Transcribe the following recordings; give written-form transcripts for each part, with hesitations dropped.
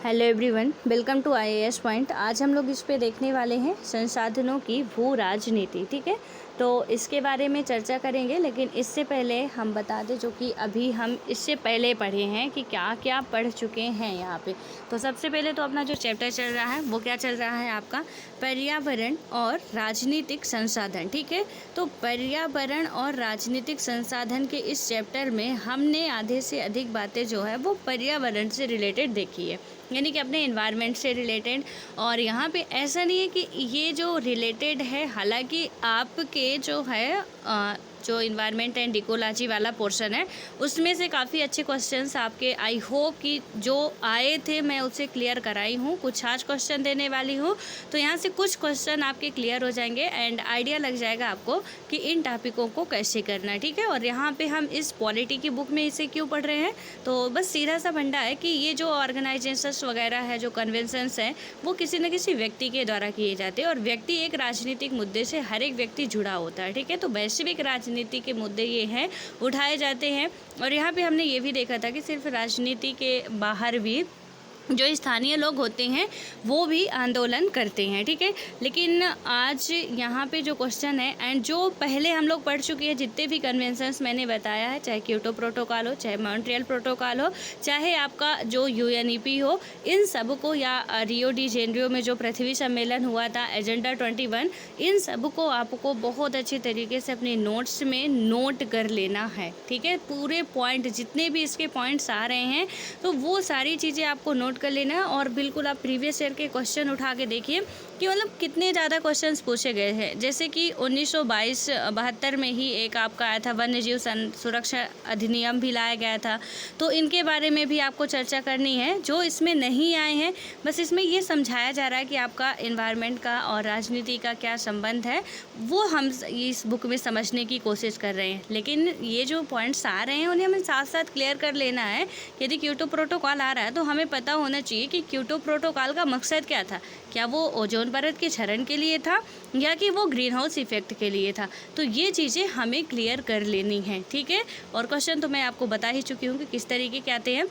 Hello everyone, welcome to IAS point. आज हम लोग इस पे देखने वाले हैं संसाधनों की भू राजनीति। ठीक है, तो इसके बारे में चर्चा करेंगे, लेकिन इससे पहले हम बता दें जो कि अभी हम इससे पहले पढ़े हैं कि क्या क्या पढ़ चुके हैं यहाँ पे। तो सबसे पहले तो अपना जो चैप्टर चल रहा है वो क्या चल रहा है आपका, पर्यावरण और राजनीतिक संसाधन। ठीक है, तो पर्यावरण और राजनीतिक संसाधन के इस चैप्टर में हमने आधे से अधिक बातें जो है वो पर्यावरण से रिलेटेड देखी है, यानी कि अपने इन्वायरमेंट से रिलेटेड। और यहाँ पे ऐसा नहीं है कि ये जो रिलेटेड है, हालांकि आपके जो है जो इन्वायरमेंट एंड इकोलॉजी वाला पोर्शन है उसमें से काफ़ी अच्छे क्वेश्चंस आपके आई होप कि जो आए थे मैं उसे क्लियर कराई हूँ। कुछ आज क्वेश्चन देने वाली हूँ, तो यहाँ से कुछ क्वेश्चन आपके क्लियर हो जाएंगे एंड आइडिया लग जाएगा आपको कि इन टॉपिकों को कैसे करना है। ठीक है, और यहाँ पे हम इस पॉलिटी की बुक में इसे क्यों पढ़ रहे हैं, तो बस सीधा सा फंडा है कि ये जो ऑर्गेनाइजेशंस वगैरह है, जो कन्वेंशंस हैं, वो किसी न किसी व्यक्ति के द्वारा किए जाते हैं और व्यक्ति एक राजनीतिक मुद्दे से हर एक व्यक्ति जुड़ा होता है। ठीक है, तो वैश्विक राजनीति के मुद्दे ये हैं उठाए जाते हैं। और यहाँ पे हमने ये भी देखा था कि सिर्फ राजनीति के बाहर भी जो स्थानीय लोग होते हैं वो भी आंदोलन करते हैं। ठीक है, लेकिन आज यहाँ पे जो क्वेश्चन है एंड जो पहले हम लोग पढ़ चुके हैं, जितने भी कन्वेंशंस मैंने बताया है, चाहे क्योटो प्रोटोकॉल हो, चाहे मॉन्ट्रियल प्रोटोकॉल हो, चाहे आपका जो यूएनईपी हो, इन सब को, या रियो डी जेनेरियो में जो पृथ्वी सम्मेलन हुआ था, एजेंडा 21, इन सब को आपको बहुत अच्छी तरीके से अपने नोट्स में नोट कर लेना है। ठीक है, पूरे पॉइंट जितने भी इसके पॉइंट्स आ रहे हैं तो वो सारी चीज़ें आपको नोट कर लेना है। और बिल्कुल आप प्रीवियस ईयर के क्वेश्चन उठा के देखिए कि मतलब कितने ज़्यादा क्वेश्चंस पूछे गए हैं। जैसे कि 1972 में ही एक आपका आया था, वन्य जीव सुरक्षा अधिनियम भी लाया गया था, तो इनके बारे में भी आपको चर्चा करनी है। जो इसमें नहीं आए हैं, बस इसमें ये समझाया जा रहा है कि आपका इन्वायरमेंट का और राजनीति का क्या संबंध है, वो हम इस बुक में समझने की कोशिश कर रहे हैं। लेकिन ये जो पॉइंट्स आ रहे हैं उन्हें हमें साथ साथ क्लियर कर लेना है। यदि क्योटो प्रोटोकॉल आ रहा है तो हमें पता होना चाहिए कि क्योटो प्रोटोकॉल का मकसद क्या था। क्या वो ओजोन परत के क्षरण के लिए था या कि वो ग्रीन हाउस इफेक्ट के लिए था, तो ये चीज़ें हमें क्लियर कर लेनी है। ठीक है, और क्वेश्चन तो मैं आपको बता ही चुकी हूँ कि किस तरीके के आते हैं।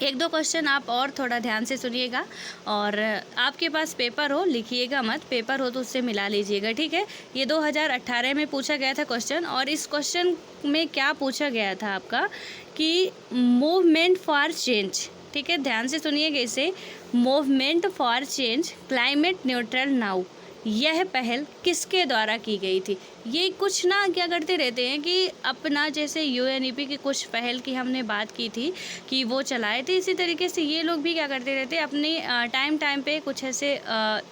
एक दो क्वेश्चन आप और थोड़ा ध्यान से सुनिएगा, और आपके पास पेपर हो लिखिएगा मत, पेपर हो तो उससे मिला लीजिएगा। ठीक है, ये 2018 में पूछा गया था क्वेश्चन, और इस क्वेश्चन में क्या पूछा गया था आपका कि मूवमेंट फॉर चेंज। ठीक है, ध्यान से सुनिएगा इसे, movement for change climate neutral now, यह पहल किसके द्वारा की गई थी। ये कुछ ना क्या करते रहते हैं कि अपना, जैसे यूएनईपी की कुछ पहल की हमने बात की थी कि वो चलाए थे, इसी तरीके से ये लोग भी क्या करते रहते हैं, अपने टाइम पे कुछ ऐसे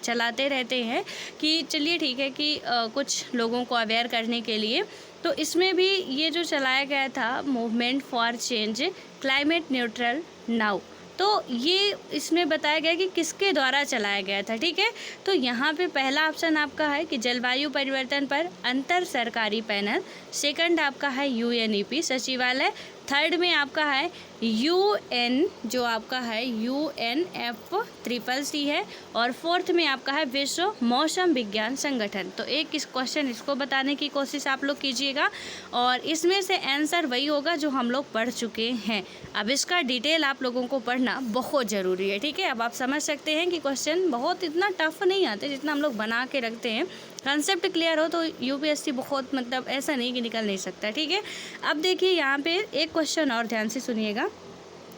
चलाते रहते हैं कि चलिए ठीक है कि कुछ लोगों को अवेयर करने के लिए। तो इसमें भी ये जो चलाया गया था movement for change climate neutral now, तो ये इसमें बताया गया कि किसके द्वारा चलाया गया था। ठीक है, तो यहाँ पे पहला ऑप्शन आपका है कि जलवायु परिवर्तन पर अंतर सरकारी पैनल, सेकंड आपका है यूएनईपी सचिवालय, थर्ड में आपका है यूएन जो आपका है UNFCCC है, और फोर्थ में आपका है विश्व मौसम विज्ञान संगठन। तो एक इस क्वेश्चन इसको बताने की कोशिश आप लोग कीजिएगा, और इसमें से आंसर वही होगा जो हम लोग पढ़ चुके हैं। अब इसका डिटेल आप लोगों को पढ़ना बहुत ज़रूरी है। ठीक है, अब आप समझ सकते हैं कि क्वेश्चन बहुत इतना टफ नहीं आते जितना हम लोग बना के रखते हैं। कंसेप्ट क्लियर हो तो यूपीएससी बहुत, मतलब ऐसा नहीं कि निकल नहीं सकता। ठीक है, अब देखिए यहाँ पे एक क्वेश्चन और ध्यान से सुनिएगा।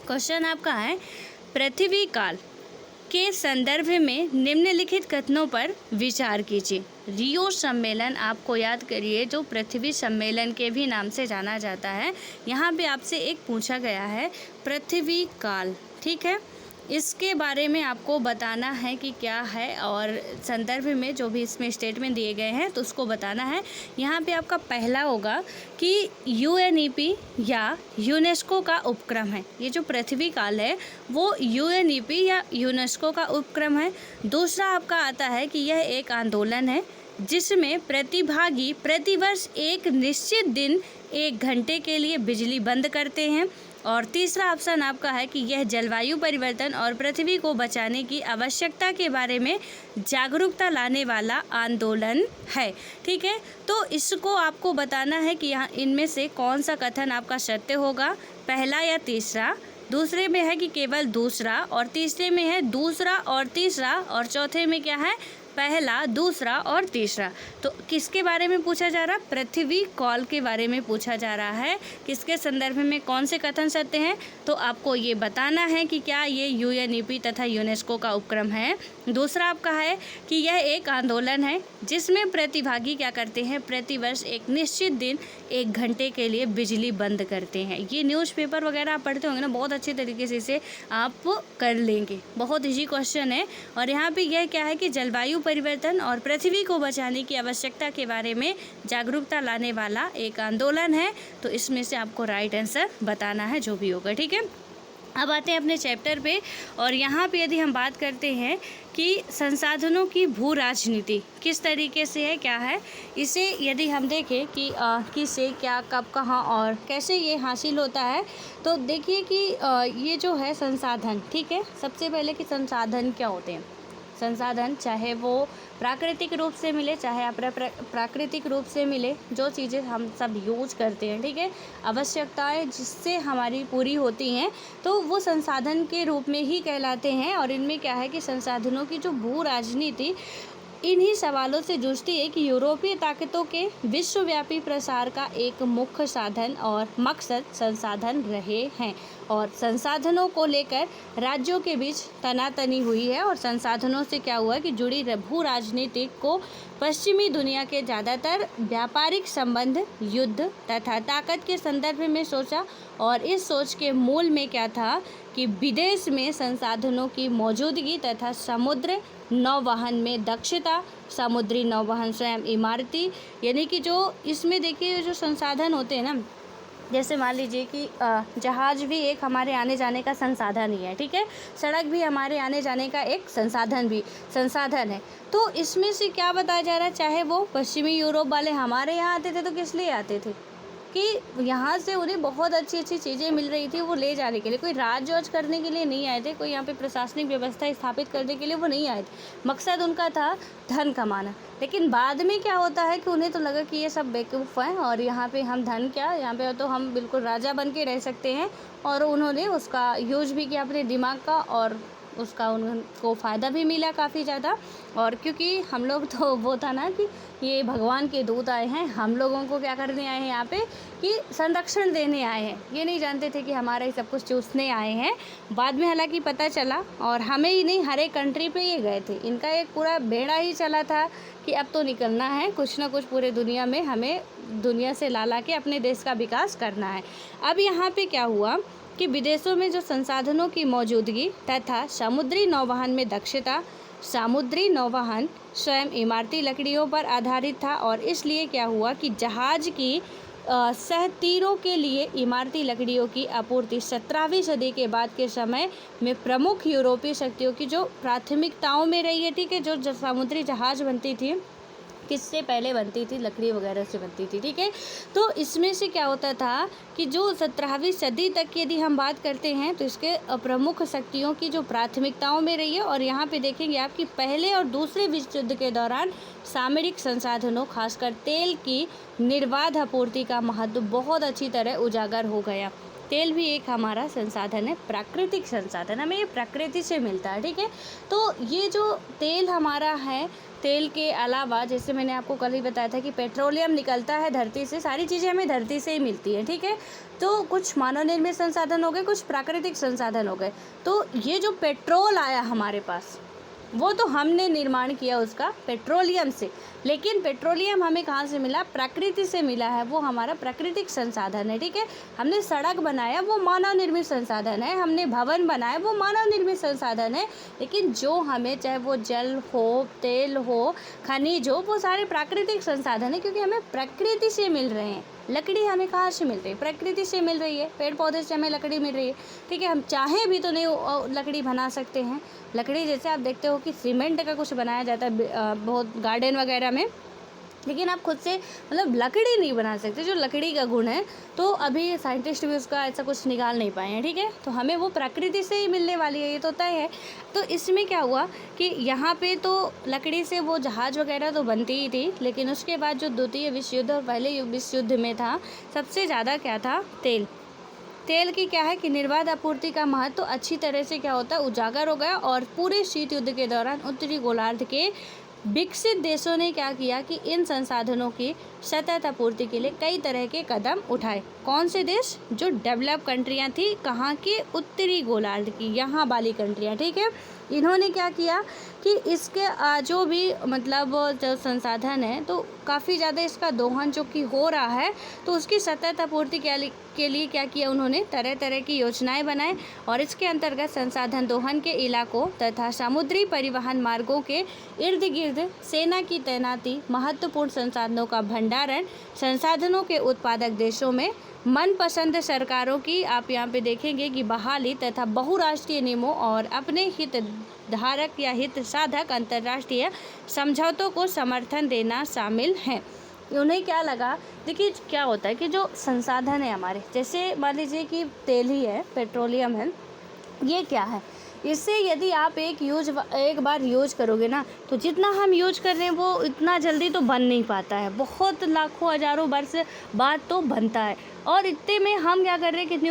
क्वेश्चन आपका है, पृथ्वी काल के संदर्भ में निम्नलिखित कथनों पर विचार कीजिए। रियो सम्मेलन आपको याद करिए, जो पृथ्वी सम्मेलन के भी नाम से जाना जाता है। यहाँ पे आपसे एक पूछा गया है पृथ्वी काल। ठीक है, इसके बारे में आपको बताना है कि क्या है, और संदर्भ में जो भी इसमें स्टेटमेंट दिए गए हैं तो उसको बताना है। यहाँ पे आपका पहला होगा कि यूएनईपी या यूनेस्को का उपक्रम है। ये जो पृथ्वी काल है वो यूएनईपी या यूनेस्को का उपक्रम है। दूसरा आपका आता है कि यह एक आंदोलन है जिसमें प्रतिभागी प्रतिवर्ष एक निश्चित दिन 1 घंटे के लिए बिजली बंद करते हैं। और तीसरा ऑप्शन आपका है कि यह जलवायु परिवर्तन और पृथ्वी को बचाने की आवश्यकता के बारे में जागरूकता लाने वाला आंदोलन है। ठीक है, तो इसको आपको बताना है कि यहाँ इनमें से कौन सा कथन आपका सत्य होगा, पहला या तीसरा। दूसरे में है कि केवल दूसरा, और तीसरे में है दूसरा और तीसरा, और चौथे में क्या है, पहला, दूसरा और तीसरा। तो किसके बारे में पूछा जा रहा है, पृथ्वी कॉल के बारे में पूछा जा रहा है। किसके संदर्भ में कौन से कथन सत्य हैं, तो आपको ये बताना है कि क्या ये यूएनईपी तथा यूनेस्को का उपक्रम है। दूसरा आपका है कि यह एक आंदोलन है जिसमें प्रतिभागी क्या करते हैं, प्रतिवर्ष एक निश्चित दिन 1 घंटे के लिए बिजली बंद करते हैं। ये न्यूज़पेपर वगैरह आप पढ़ते होंगे ना, बहुत अच्छे तरीके से इसे आप कर लेंगे, बहुत इजी क्वेश्चन है। और यहाँ पे यह क्या है कि जलवायु परिवर्तन और पृथ्वी को बचाने की आवश्यकता के बारे में जागरूकता लाने वाला एक आंदोलन है। तो इसमें से आपको राइट आंसर बताना है जो भी होगा, ठीक है। अब आते हैं अपने चैप्टर पे, और यहाँ पे यदि हम बात करते हैं कि संसाधनों की भू राजनीति किस तरीके से है, क्या है, इसे यदि हम देखें कि किसे, क्या, कब, कहाँ और कैसे ये हासिल होता है, तो देखिए कि ये जो है संसाधन, ठीक है, सबसे पहले कि संसाधन क्या होते हैं। संसाधन चाहे वो प्राकृतिक रूप से मिले, चाहे प्राकृतिक रूप से मिले, जो चीज़ें हम सब यूज करते हैं, ठीक है, आवश्यकताएं जिससे हमारी पूरी होती हैं, तो वो संसाधन के रूप में ही कहलाते हैं। और इनमें क्या है कि संसाधनों की जो भू राजनीति इन्हीं सवालों से जूझती है कि यूरोपीय ताकतों के विश्वव्यापी प्रसार का एक मुख्य साधन और मकसद संसाधन रहे हैं, और संसाधनों को लेकर राज्यों के बीच तनातनी हुई है। और संसाधनों से क्या हुआ कि जुड़ी भू राजनीति को पश्चिमी दुनिया के ज़्यादातर व्यापारिक संबंध, युद्ध तथा ताकत के संदर्भ में सोचा। और इस सोच के मूल में क्या था कि विदेश में संसाधनों की मौजूदगी तथा समुद्र नौवहन में दक्षता, समुद्री नौवहन स्वयं इमारती, यानी कि जो इसमें देखिए जो संसाधन होते हैं ना, जैसे मान लीजिए कि जहाज़ भी एक हमारे आने जाने का संसाधन ही है, ठीक है, सड़क भी हमारे आने जाने का एक संसाधन है। तो इसमें से क्या बताया जा रहा है, चाहे वो पश्चिमी यूरोप वाले हमारे यहाँ आते थे तो किस लिए आते थे कि यहाँ से उन्हें बहुत अच्छी अच्छी चीज़ें मिल रही थी, वो ले जाने के लिए, कोई राज जॉज करने के लिए नहीं आए थे, कोई यहाँ पे प्रशासनिक व्यवस्था स्थापित करने के लिए वो नहीं आए थे, मकसद उनका था धन कमाना। लेकिन बाद में क्या होता है कि उन्हें तो लगा कि ये सब बेवकूफ़ हैं और यहाँ पे हम धन क्या, यहाँ पे तो हम बिल्कुल राजा बन के रह सकते हैं, और उन्होंने उसका यूज भी किया अपने दिमाग का, और उसका उनको फ़ायदा भी मिला काफ़ी ज़्यादा। और क्योंकि हम लोग तो वो था ना कि ये भगवान के दूत आए हैं, हम लोगों को क्या करने आए हैं यहाँ पे कि संरक्षण देने आए हैं, ये नहीं जानते थे कि हमारा ही सब कुछ चूसने आए हैं। बाद में हालांकि पता चला, और हमें ही नहीं हर एक कंट्री पे ये गए थे, इनका एक पूरा बेड़ा ही चला था कि अब तो निकलना है, कुछ ना कुछ पूरे दुनिया में हमें दुनिया से ला के अपने देश का विकास करना है। अब यहाँ पे क्या हुआ कि विदेशों में जो संसाधनों की मौजूदगी तथा समुद्री नौवहन में दक्षता, समुद्री नौवहन स्वयं इमारती लकड़ियों पर आधारित था, और इसलिए क्या हुआ कि जहाज की सहतीरों के लिए इमारती लकड़ियों की आपूर्ति 17वीं सदी के बाद के समय में प्रमुख यूरोपीय शक्तियों की जो प्राथमिकताओं में रही है, ठीक है, जो समुद्री जहाज बनती थी किससे पहले बनती थी, लकड़ी वगैरह से बनती थी, ठीक है। तो इसमें से क्या होता था कि जो 17वीं सदी तक की यदि हम बात करते हैं तो इसके प्रमुख शक्तियों की जो प्राथमिकताओं में रही है, और यहाँ पे देखेंगे आप कि पहले और दूसरे विश्व युद्ध के दौरान सामरिक संसाधनों खासकर तेल की निर्बाध आपूर्ति का महत्व बहुत अच्छी तरह उजागर हो गया। तेल भी एक हमारा संसाधन है, प्राकृतिक संसाधन, हमें ये प्रकृति से मिलता है, ठीक है। तो ये जो तेल हमारा है, तेल के अलावा जैसे मैंने आपको कल ही बताया था कि पेट्रोलियम निकलता है धरती से, सारी चीज़ें हमें धरती से ही मिलती हैं, ठीक है। तो कुछ मानव निर्मित संसाधन हो गए, कुछ प्राकृतिक संसाधन हो गए। तो ये जो पेट्रोल आया हमारे पास, वो तो हमने निर्माण किया उसका पेट्रोलियम से, लेकिन पेट्रोलियम हमें कहाँ से मिला, प्रकृति से मिला है, वो हमारा प्राकृतिक संसाधन है, ठीक है। हमने सड़क बनाया, वो मानव निर्मित संसाधन है, हमने भवन बनाया, वो मानव निर्मित संसाधन है। लेकिन जो हमें, चाहे वो जल हो, तेल हो, खनिज हो, वो सारे प्राकृतिक संसाधन है, क्योंकि हमें प्रकृति से मिल रहे हैं। लकड़ी हमें कहाँ से मिल रही है, प्रकृति से मिल रही है, पेड़ पौधे से हमें लकड़ी मिल रही है, ठीक है। हम चाहे भी तो नहीं लकड़ी बना सकते हैं। लकड़ी जैसे आप देखते हो कि सीमेंट का कुछ बनाया जाता है बहुत गार्डन वगैरह में, लेकिन आप खुद से मतलब लकड़ी नहीं बना सकते, जो लकड़ी का गुण है। तो अभी साइंटिस्ट भी उसका ऐसा कुछ निकाल नहीं पाए हैं, ठीक है। तो हमें वो प्रकृति से ही मिलने वाली है, ये तो तय है। तो इसमें क्या हुआ कि यहाँ पे तो लकड़ी से वो जहाज़ वगैरह तो बनती ही थी, लेकिन उसके बाद जो द्वितीय विश्व युद्ध और पहले विश्व युद्ध में था, सबसे ज़्यादा क्या था, तेल। तेल की क्या है कि निर्बाध आपूर्ति का महत्व अच्छी तरह से क्या होता है उजागर हो गया, और पूरे शीत युद्ध के दौरान उत्तरी गोलार्ध के विकसित देशों ने क्या किया कि इन संसाधनों की सतत आपूर्ति के लिए कई तरह के कदम उठाए। कौन से देश? जो डेवलप कंट्रियां थी, कहाँ की? उत्तरी गोलार्ध की, यहाँ वाली कंट्रियां, ठीक है। इन्होंने क्या किया कि इसके जो भी मतलब जो संसाधन है तो काफ़ी ज़्यादा इसका दोहन जो कि हो रहा है, तो उसकी सतत आपूर्ति के लिए क्या किया उन्होंने? तरह तरह की योजनाएं बनाए, और इसके अंतर्गत संसाधन दोहन के इलाकों तथा समुद्री परिवहन मार्गों के इर्द गिर्द सेना की तैनाती, महत्वपूर्ण संसाधनों का भंडारण, संसाधनों के उत्पादक देशों में मनपसंद सरकारों की आप यहाँ पे देखेंगे कि बहाली तथा बहुराष्ट्रीय नियमों और अपने हित धारक या हित साधक अंतर्राष्ट्रीय समझौतों को समर्थन देना शामिल है। उन्हें क्या लगा, देखिए क्या होता है कि जो संसाधन है हमारे, जैसे मान लीजिए कि तेल ही है, पेट्रोलियम है, ये क्या है, इससे यदि आप एक बार यूज करोगे ना, तो जितना हम यूज कर रहे हैं वो इतना जल्दी तो बन नहीं पाता है, बहुत लाखों हज़ारों वर्ष बाद तो बनता है। और इतने में हम क्या कर रहे हैं कि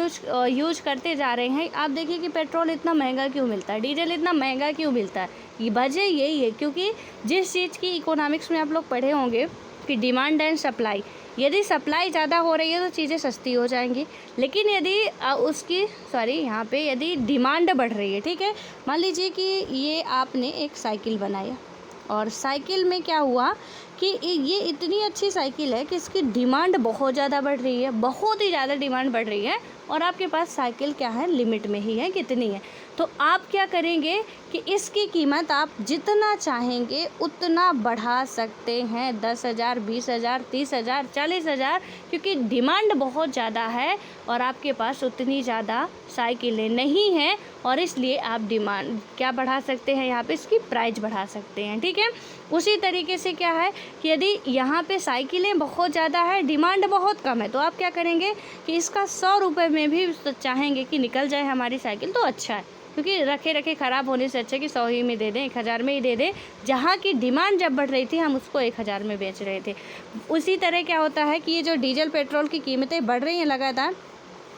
यूज करते जा रहे हैं। आप देखिए कि पेट्रोल इतना महंगा क्यों मिलता है, डीजल इतना महंगा क्यों मिलता है, ये वजह यही है क्योंकि जिस चीज़ की इकोनॉमिक्स में आप लोग पढ़े होंगे कि डिमांड एंड सप्लाई, यदि सप्लाई ज़्यादा हो रही है तो चीज़ें सस्ती हो जाएंगी, लेकिन यदि यहाँ पे यदि डिमांड बढ़ रही है, ठीक है, मान लीजिए कि ये आपने एक साइकिल बनाया, और साइकिल में क्या हुआ कि ये इतनी अच्छी साइकिल है कि इसकी डिमांड बहुत ज़्यादा बढ़ रही है, बहुत ही ज़्यादा डिमांड बढ़ रही है, और आपके पास साइकिल क्या है, लिमिट में ही है, कितनी है, तो आप क्या करेंगे कि इसकी कीमत आप जितना चाहेंगे उतना बढ़ा सकते हैं, 10,000, 20,000, 30,000, 40,000, क्योंकि डिमांड बहुत ज़्यादा है और आपके पास उतनी ज़्यादा साइकिलें नहीं हैं, और इसलिए आप डिमांड क्या बढ़ा सकते हैं, यहाँ पे इसकी प्राइस बढ़ा सकते हैं, ठीक है। उसी तरीके से क्या है कि यदि यहाँ पे साइकिलें बहुत ज़्यादा है, डिमांड बहुत कम है, तो आप क्या करेंगे कि इसका 100 रुपये में भी चाहेंगे कि निकल जाए हमारी साइकिल तो अच्छा है, क्योंकि रखे रखे ख़राब होने से अच्छा कि 100 ही में दे दें, 1,000 में ही दे दें, जहाँ की डिमांड जब बढ़ रही थी हम उसको 1,000 में बेच रहे थे। उसी तरह क्या होता है कि ये जो डीजल पेट्रोल की कीमतें बढ़ रही हैं लगातार,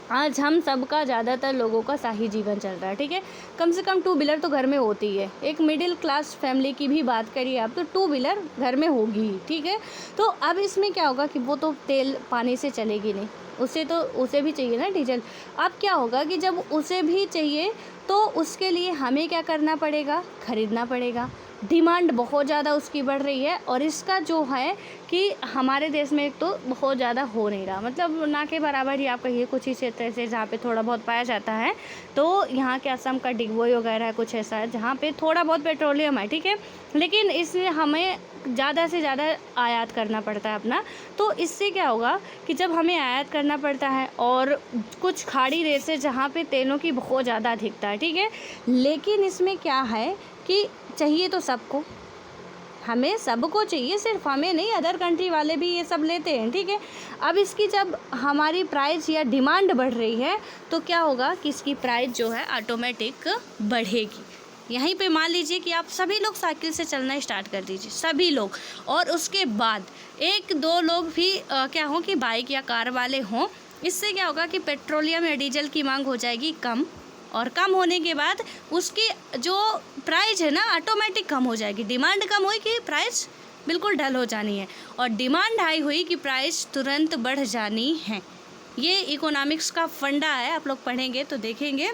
आज हम सबका ज़्यादातर लोगों का शाही जीवन चल रहा है, ठीक है, कम से कम 2 व्हीलर तो घर में होती है। एक मिडिल क्लास फैमिली की भी बात करिए आप तो 2 व्हीलर घर में होगी ही, ठीक है। तो अब इसमें क्या होगा कि वो तो तेल पानी से चलेगी नहीं, उसे भी चाहिए ना डीजल। अब क्या होगा कि जब उसे भी चाहिए तो उसके लिए हमें क्या करना पड़ेगा, ख़रीदना पड़ेगा, डिमांड बहुत ज़्यादा उसकी बढ़ रही है, और इसका जो है कि हमारे देश में तो बहुत ज़्यादा हो नहीं रहा, मतलब ना के बराबर ही आप कहिए, कुछ ही क्षेत्र ऐसे जहाँ पे थोड़ा बहुत पाया जाता है, तो यहाँ के असम का डिगबोई वगैरह कुछ ऐसा है जहाँ पे थोड़ा बहुत पेट्रोलियम है, ठीक है, लेकिन इसमें हमें ज़्यादा से ज़्यादा आयात करना पड़ता है अपना। तो इससे क्या होगा कि जब हमें आयात करना पड़ता है, और कुछ खाड़ी देश है जहाँ पे तेलों की बहुत ज़्यादा अधिकता है, ठीक है, लेकिन इसमें क्या है कि चाहिए तो सबको, हमें सबको चाहिए, सिर्फ हमें नहीं, अदर कंट्री वाले भी ये सब लेते हैं, ठीक है। अब इसकी जब हमारी प्राइस या डिमांड बढ़ रही है तो क्या होगा कि इसकी प्राइस जो है ऑटोमेटिक बढ़ेगी। यहीं पे मान लीजिए कि आप सभी लोग साइकिल से चलना स्टार्ट कर दीजिए, सभी लोग, और उसके बाद 1-2 लोग भी क्या हो कि बाइक या कार वाले हों, इससे क्या होगा कि पेट्रोलियम या डीजल की मांग हो जाएगी कम, और कम होने के बाद उसकी जो प्राइस है ना ऑटोमेटिक कम हो जाएगी। डिमांड कम हुई कि प्राइस बिल्कुल डल हो जानी है, और डिमांड हाई हुई कि प्राइस तुरंत बढ़ जानी है। ये इकोनॉमिक्स का फंडा है, आप लोग पढ़ेंगे तो देखेंगे।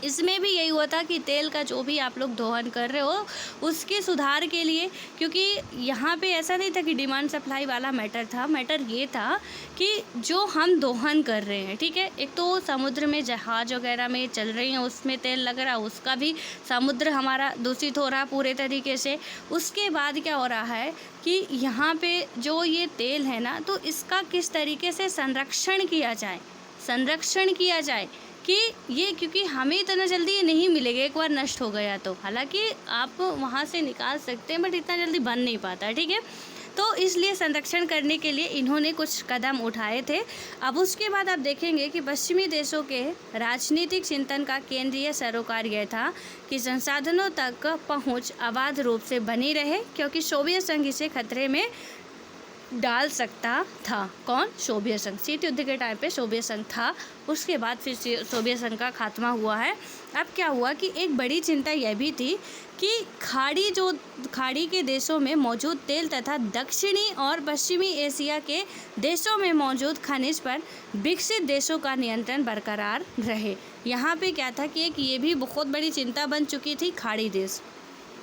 इसमें भी यही हुआ था कि तेल का जो भी आप लोग दोहन कर रहे हो उसके सुधार के लिए, क्योंकि यहाँ पे ऐसा नहीं था कि डिमांड सप्लाई वाला मैटर था, मैटर ये था कि जो हम दोहन कर रहे हैं, ठीक है, एक तो समुद्र में जहाज़ वगैरह में चल रही हैं उसमें तेल लग रहा है, उसका भी समुद्र हमारा दूषित हो रहा है पूरे तरीके से। उसके बाद क्या हो रहा है कि यहाँ पे जो ये तेल है ना, तो इसका किस तरीके से संरक्षण किया जाए कि ये, क्योंकि हमें इतना जल्दी ये नहीं मिलेगा, एक बार नष्ट हो गया तो, हालांकि आप वहाँ से निकाल सकते हैं बट इतना जल्दी बन नहीं पाता, ठीक है। तो इसलिए संरक्षण करने के लिए इन्होंने कुछ कदम उठाए थे। अब उसके बाद आप देखेंगे कि पश्चिमी देशों के राजनीतिक चिंतन का केंद्रीय सरोकार यह था कि संसाधनों तक पहुँच अबाध रूप से बनी रहे, क्योंकि सोवियत संघ इसे खतरे में डाल सकता था। कौन? सोवियत संघ। शीत युद्ध के टाइम पे सोवियत संघ था, उसके बाद फिर सोवियत संघ का खात्मा हुआ है। अब क्या हुआ कि एक बड़ी चिंता यह भी थी कि खाड़ी के देशों में मौजूद तेल तथा दक्षिणी और पश्चिमी एशिया के देशों में मौजूद खनिज पर विकसित देशों का नियंत्रण बरकरार रहे। यहाँ पे क्या था कि एक ये भी बहुत बड़ी चिंता बन चुकी थी, खाड़ी देश।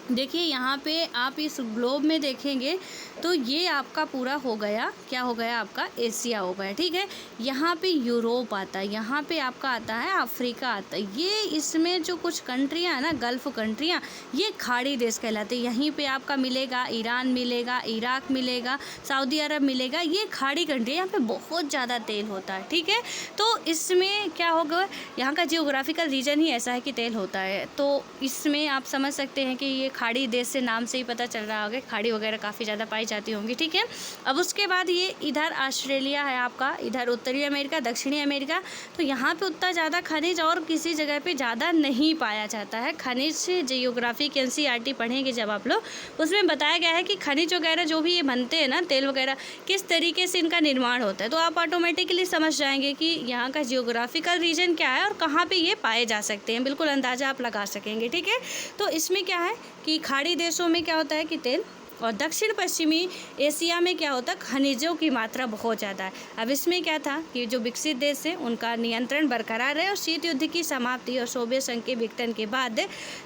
देखिए यहाँ पे आप इस ग्लोब में देखेंगे तो ये आपका पूरा हो गया, क्या हो गया आपका? एशिया हो गया, ठीक है। यहाँ पे यूरोप आता है, यहाँ पे आपका आता है अफ्रीका आता है। ये इसमें जो कुछ कंट्रियाँ हैं ना, गल्फ़ कंट्रियाँ, ये खाड़ी देश कहलाते हैं। यहीं पे आपका मिलेगा ईरान मिलेगा, इराक मिलेगा, सऊदी अरब मिलेगा, ये खाड़ी कंट्री। यहाँ पे बहुत ज़्यादा तेल होता है, ठीक है। तो इसमें क्या होगा, यहाँ का जियोग्राफिकल रीजन ही ऐसा है कि तेल होता है। तो इसमें आप समझ सकते हैं कि ये खाड़ी देश से नाम से ही पता चल रहा होगा, खाड़ी वगैरह काफ़ी ज़्यादा पाई जाती होंगी, ठीक है। अब उसके बाद ये इधर ऑस्ट्रेलिया है आपका, इधर उत्तरी अमेरिका, दक्षिणी अमेरिका। तो यहाँ पे उतना ज़्यादा खनिज और किसी जगह पे ज़्यादा नहीं पाया जाता है। खनिज जियोग्राफी की NCERT पढ़ेंगे जब आप लोग, उसमें बताया गया है कि खनिज वगैरह जो भी ये बनते हैं ना, तेल वगैरह, किस तरीके से इनका निर्माण होता है। तो आप ऑटोमेटिकली समझ जाएंगे कि यहाँ का जियोग्राफिकल रीजन क्या है और कहाँ पर ये पाए जा सकते हैं। बिल्कुल अंदाज़ा आप लगा सकेंगे, ठीक है। तो इसमें क्या है कि खाड़ी देशों में क्या होता है कि तेल, और दक्षिण पश्चिमी एशिया में क्या होता है, खनिजों की मात्रा बहुत ज़्यादा है। अब इसमें क्या था कि जो विकसित देश है उनका नियंत्रण बरकरार है, और शीत युद्ध की समाप्ति और सोवियत संघ के विघटन के बाद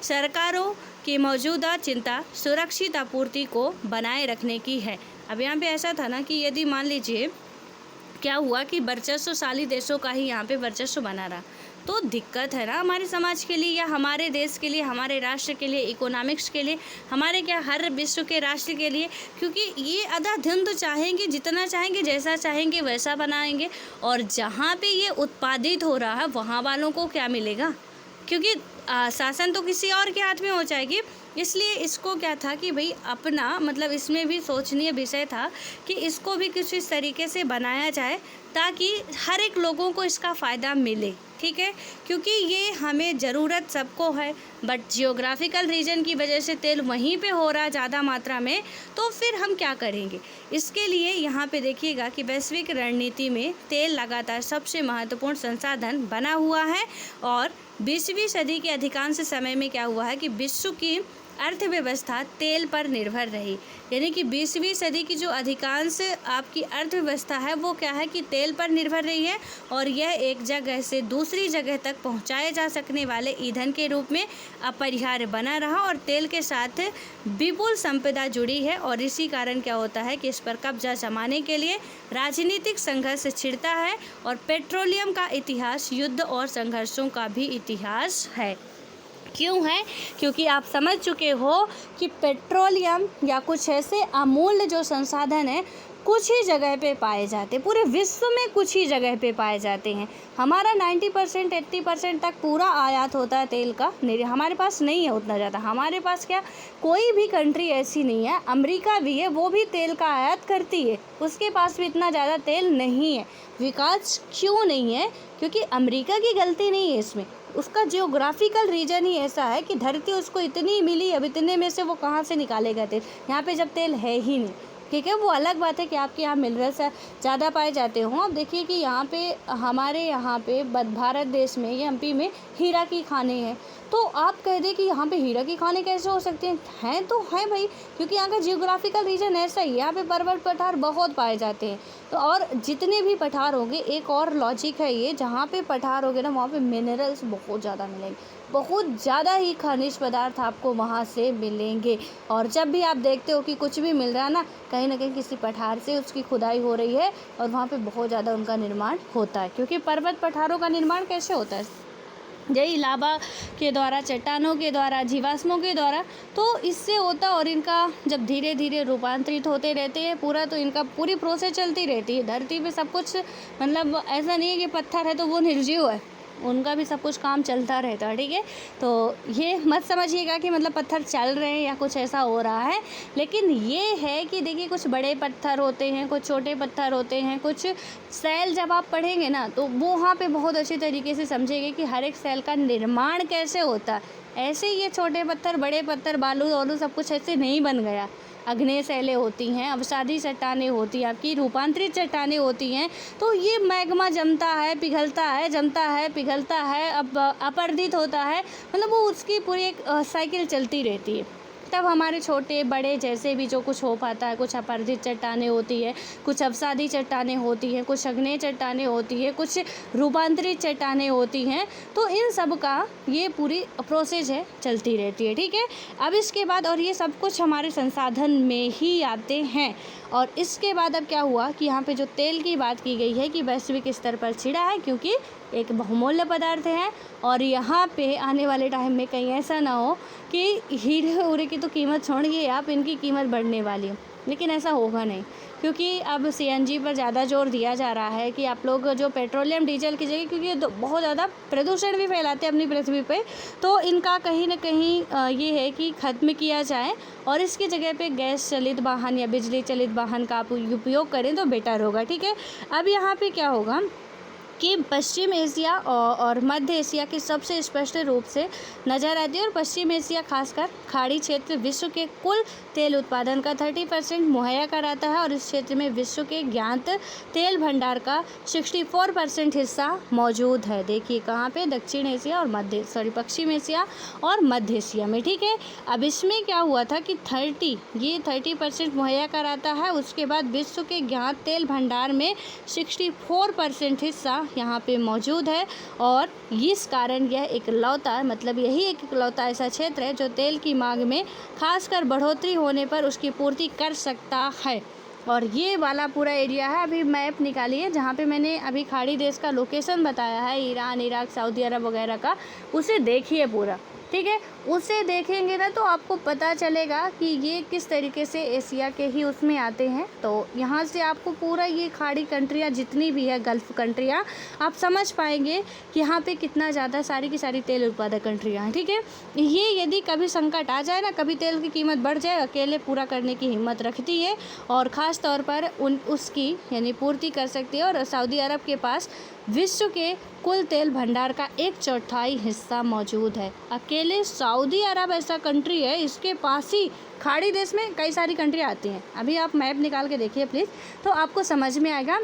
सरकारों की मौजूदा चिंता सुरक्षित आपूर्ति को बनाए रखने की है। अब यहाँ पे ऐसा था ना कि यदि मान लीजिए क्या हुआ कि वर्चस्वशाली देशों का ही यहाँ पे वर्चस्व बना रहा, तो दिक्कत है ना हमारे समाज के लिए, या हमारे देश के लिए, हमारे राष्ट्र के लिए, इकोनॉमिक्स के लिए, हमारे क्या हर विश्व के राष्ट्र के लिए। क्योंकि ये अंधाधुंध चाहेंगे, जितना चाहेंगे, जैसा चाहेंगे वैसा बनाएंगे, और जहाँ पे ये उत्पादित हो रहा है वहाँ वालों को क्या मिलेगा? क्योंकि शासन तो किसी और के हाथ में हो जाएगी। इसलिए इसको क्या था कि भाई अपना, मतलब इसमें भी सोचनीय विषय था कि इसको भी किसी तरीके से बनाया जाए ताकि हर एक लोगों को इसका फ़ायदा मिले, ठीक है। क्योंकि ये हमें ज़रूरत सबको है, बट जियोग्राफिकल रीजन की वजह से तेल वहीं पे हो रहा है ज़्यादा मात्रा में, तो फिर हम क्या करेंगे? इसके लिए यहाँ पे देखिएगा कि वैश्विक रणनीति में तेल लगातार सबसे महत्वपूर्ण संसाधन बना हुआ है, और 20वीं सदी के अधिकांश समय में क्या हुआ है कि विश्व की अर्थव्यवस्था तेल पर निर्भर रही। यानी कि 20वीं सदी की जो अधिकांश आपकी अर्थव्यवस्था है वो क्या है कि तेल पर निर्भर रही है, और यह एक जगह से दूसरी जगह तक पहुंचाए जा सकने वाले ईंधन के रूप में अपरिहार्य बना रहा, और तेल के साथ विपुल संपदा जुड़ी है। और इसी कारण क्या होता है कि इस पर कब्जा जमाने के लिए राजनीतिक संघर्ष छिड़ता है, और पेट्रोलियम का इतिहास युद्ध और संघर्षों का भी इतिहास है। क्यों है? क्योंकि आप समझ चुके हो कि पेट्रोलियम या कुछ ऐसे अमूल्य जो संसाधन है कुछ ही जगह पे पाए जाते हैं, पूरे विश्व में कुछ ही जगह पे पाए जाते हैं। हमारा 90% 80% तक पूरा आयात होता है तेल का, हमारे पास नहीं है उतना ज़्यादा। हमारे पास क्या, कोई भी कंट्री ऐसी नहीं है, अमेरिका भी है, वो भी तेल का आयात करती है, उसके पास भी इतना ज़्यादा तेल नहीं है। विकास क्यों नहीं है? क्योंकि अमेरिका की गलती नहीं है इसमें, उसका जियोग्राफिकल रीजन ही ऐसा है कि धरती उसको इतनी मिली, अब इतने में से वो कहाँ से निकालेगा तेल? यहाँ पे जब तेल है ही नहीं, ठीक है। वो अलग बात है कि आपके यहाँ मिनरल्स ज़्यादा पाए जाते हों। अब देखिए कि यहाँ पे हमारे यहाँ पे भारत देश में, ये MP में हीरा की खानें हैं, तो आप कह दें कि यहाँ पे हीरा की खानें कैसे हो सकते हैं? हैं तो हैं भाई, क्योंकि यहाँ का जियोग्राफिकल रीजन ऐसा ही है, यहाँ पे पर्वत पठार बहुत पाए जाते हैं। तो और जितने भी पठार होंगे, एक और लॉजिक है ये, जहाँ पे पठार होंगे ना वहाँ पे मिनरल्स बहुत ज़्यादा मिलेंगे, बहुत ज़्यादा ही खनिज पदार्थ आपको वहाँ से मिलेंगे। और जब भी आप देखते हो कि कुछ भी मिल रहा है ना कहीं किसी पठार से उसकी खुदाई हो रही है, और वहाँ पे बहुत ज़्यादा उनका निर्माण होता है। क्योंकि पर्वत पठारों का निर्माण कैसे होता है? यही लावा के द्वारा, चट्टानों के द्वारा, जीवाश्मों के द्वारा, तो इससे होता। और इनका जब धीरे धीरे रूपांतरित होते रहते हैं पूरा, तो इनका पूरी प्रोसेस चलती रहती है। धरती पे सब कुछ, मतलब ऐसा नहीं है कि पत्थर है तो वो निर्जीव है, उनका भी सब कुछ काम चलता रहता है, ठीक है। तो ये मत समझिएगा कि मतलब पत्थर चल रहे हैं या कुछ ऐसा हो रहा है, लेकिन ये है कि देखिए कुछ बड़े पत्थर होते हैं, कुछ छोटे पत्थर होते हैं, कुछ सेल जब आप पढ़ेंगे ना तो वो वहाँ पे बहुत अच्छी तरीके से समझेंगे कि हर एक सेल का निर्माण कैसे होता है। ऐसे ही ये छोटे पत्थर, बड़े पत्थर, बालू वालू सब कुछ ऐसे नहीं बन गया, आग्नेय शैलें होती हैं, अवसादी चट्टानें होती हैं, आपकी रूपांतरित चट्टानें होती हैं। तो ये मैग्मा जमता है, पिघलता है, जमता है, पिघलता है, अब अपर्दित होता है, मतलब वो उसकी पूरी एक साइकिल चलती रहती है। तब हमारे छोटे बड़े जैसे भी जो कुछ हो पाता है, कुछ अपर्दित चट्टानें होती है, कुछ अवसादी चट्टानें होती हैं, कुछ आग्नेय चट्टानें होती है, कुछ रूपांतरित चट्टानें होती हैं। तो इन सब का ये पूरी प्रोसेस है, चलती रहती है, ठीक है। अब इसके बाद और ये सब कुछ हमारे संसाधन में ही आते हैं। और इसके बाद अब क्या हुआ कि यहाँ पे जो तेल की बात की गई है कि वैश्विक स्तर पर छिड़ा है, क्योंकि एक बहुमूल्य पदार्थ है और यहाँ पे आने वाले टाइम में कहीं ऐसा ना हो कि हीरे उरे की तो कीमत छोड़िए आप, इनकी कीमत बढ़ने वाली है। लेकिन ऐसा होगा नहीं, क्योंकि अब सीएनजी पर ज़्यादा जोर दिया जा रहा है कि आप लोग जो पेट्रोलियम डीजल की जगह, क्योंकि ये बहुत ज़्यादा प्रदूषण भी फैलाते हैं अपनी पृथ्वी पे, तो इनका कहीं ना कहीं ये है कि ख़त्म किया जाए और इसकी जगह पे गैस चलित वाहन या बिजली चलित वाहन का आप उपयोग करें तो बेटर होगा, ठीक है। अब यहाँ पे क्या होगा कि पश्चिम एशिया और मध्य एशिया की सबसे स्पष्ट रूप से नज़र आती है। और पश्चिम एशिया खासकर खाड़ी क्षेत्र विश्व के कुल तेल उत्पादन का 30% मुहैया कराता है और इस क्षेत्र में विश्व के ज्ञात तेल भंडार का 64% हिस्सा मौजूद है। देखिए कहाँ पे, दक्षिण एशिया और पश्चिम एशिया और मध्य एशिया में, ठीक है। अब इसमें क्या हुआ था कि 30% मुहैया कराता है, उसके बाद विश्व के ज्ञात तेल भंडार में 64% हिस्सा यहाँ पे मौजूद है। और इस कारण यह इकलौता, मतलब यही एक इकलौता ऐसा क्षेत्र है जो तेल की मांग में खासकर बढ़ोतरी होने पर उसकी पूर्ति कर सकता है। और ये वाला पूरा एरिया है, अभी मैप निकालिए जहाँ पे मैंने अभी खाड़ी देश का लोकेशन बताया है, ईरान, इराक, सऊदी अरब वगैरह का, उसे देखिए पूरा, ठीक है। उसे देखेंगे ना तो आपको पता चलेगा कि ये किस तरीके से एशिया के ही उसमें आते हैं। तो यहाँ से आपको पूरा ये खाड़ी कंट्रियाँ जितनी भी है, गल्फ़ कंट्रियाँ, आप समझ पाएंगे कि यहाँ पे कितना ज़्यादा सारी की सारी तेल उत्पादक कंट्रियाँ हैं, ठीक है। ये यदि कभी संकट आ जाए ना, कभी तेल की कीमत बढ़ जाए, अकेले पूरा करने की हिम्मत रखती है और ख़ास तौर पर उसकी यानी पूर्ति कर सकती है। और सऊदी अरब के पास विश्व के कुल तेल भंडार का 1/4 हिस्सा मौजूद है। अकेले सऊदी अरब ऐसा कंट्री है, इसके पास ही खाड़ी देश में कई सारी कंट्री आती हैं। अभी आप मैप निकाल के देखिए प्लीज़, तो आपको समझ में आएगा।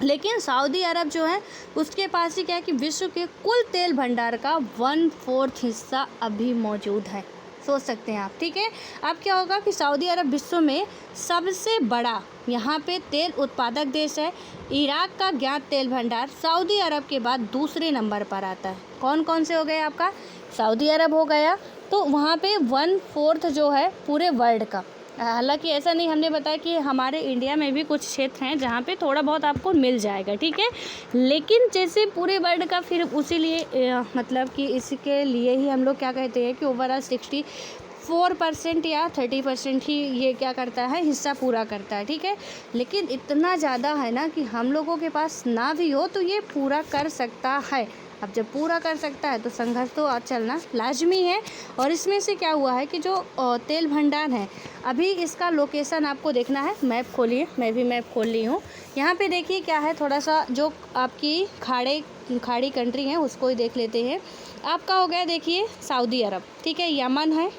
लेकिन सऊदी अरब जो है उसके पास ही क्या है कि विश्व के कुल तेल भंडार का 1/4 हिस्सा अभी मौजूद है। सोच सकते हैं आप, ठीक है। अब क्या होगा कि सऊदी अरब विश्व में सबसे बड़ा यहाँ पे तेल उत्पादक देश है। इराक का ज्ञात तेल भंडार सऊदी अरब के बाद दूसरे नंबर पर आता है। कौन कौन से हो गए आपका, सऊदी अरब हो गया, तो वहाँ पे 1/4 जो है पूरे वर्ल्ड का। हालांकि ऐसा नहीं, हमने बताया कि हमारे इंडिया में भी कुछ क्षेत्र हैं जहाँ पे थोड़ा बहुत आपको मिल जाएगा, ठीक है। लेकिन जैसे पूरे वर्ल्ड का, फिर उसी लिए मतलब कि इसके लिए ही हम लोग क्या कहते हैं कि ओवरऑल 64% या 30% ही ये क्या करता है, हिस्सा पूरा करता है, ठीक है। लेकिन इतना ज़्यादा है ना कि हम लोगों के पास ना भी हो तो ये पूरा कर सकता है। अब जब पूरा कर सकता है तो संघर्ष तो चलना लाजमी है। और इसमें से क्या हुआ है कि जो तेल भंडार है, अभी इसका लोकेशन आपको देखना है। मैप खोलिए, मैं भी मैप खोल ली हूँ। यहाँ पे देखिए क्या है, थोड़ा सा जो आपकी खाड़ी कंट्री है उसको ही देख लेते हैं। आपका हो गया देखिए सऊदी अरब, ठीक है, यमन है,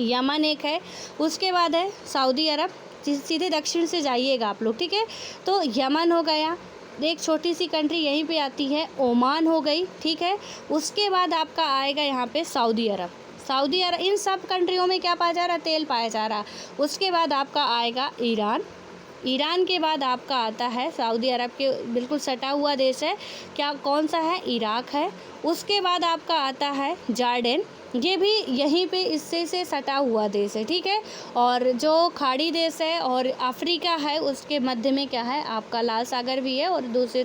यमन एक है, उसके बाद है सऊदी अरब, सीधे दक्षिण से जाइएगा आप लोग, ठीक है। तो यमन हो गया, एक छोटी सी कंट्री यहीं पे आती है, ओमान हो गई, ठीक है। उसके बाद आपका आएगा यहाँ पे सऊदी अरब। इन सब कंट्रियों में क्या पाया जा रहा है, तेल पाया जा रहा। उसके बाद आपका आएगा ईरान के बाद आपका आता है सऊदी अरब के बिल्कुल सटा हुआ देश है, क्या कौन सा है, इराक है। उसके बाद आपका आता है जॉर्डन, ये भी यहीं पे इससे से सटा हुआ देश है, ठीक है। और जो खाड़ी देश है और अफ्रीका है, उसके मध्य में क्या है आपका लाल सागर भी है, और दूसरे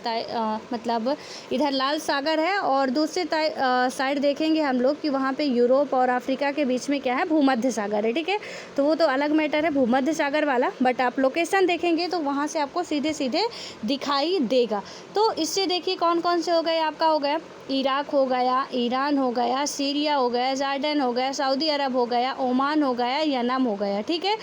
मतलब इधर लाल सागर है, और दूसरे साइड देखेंगे हम लोग कि वहाँ पे यूरोप और अफ्रीका के बीच में क्या है, भूमध्य सागर है, ठीक है। तो वो तो अलग मैटर है भूमध्य सागर वाला, बट आप लोकेशन देखेंगे तो वहाँ से आपको सीधे सीधे दिखाई देगा। तो इससे देखिए कौन कौन से हो गए, आपका हो गया इराक हो गया, ईरान हो गया, सीरिया हो गया, जॉर्डन हो गया, सऊदी अरब हो गया, ओमान हो गया, यमन हो गया, ठीक है।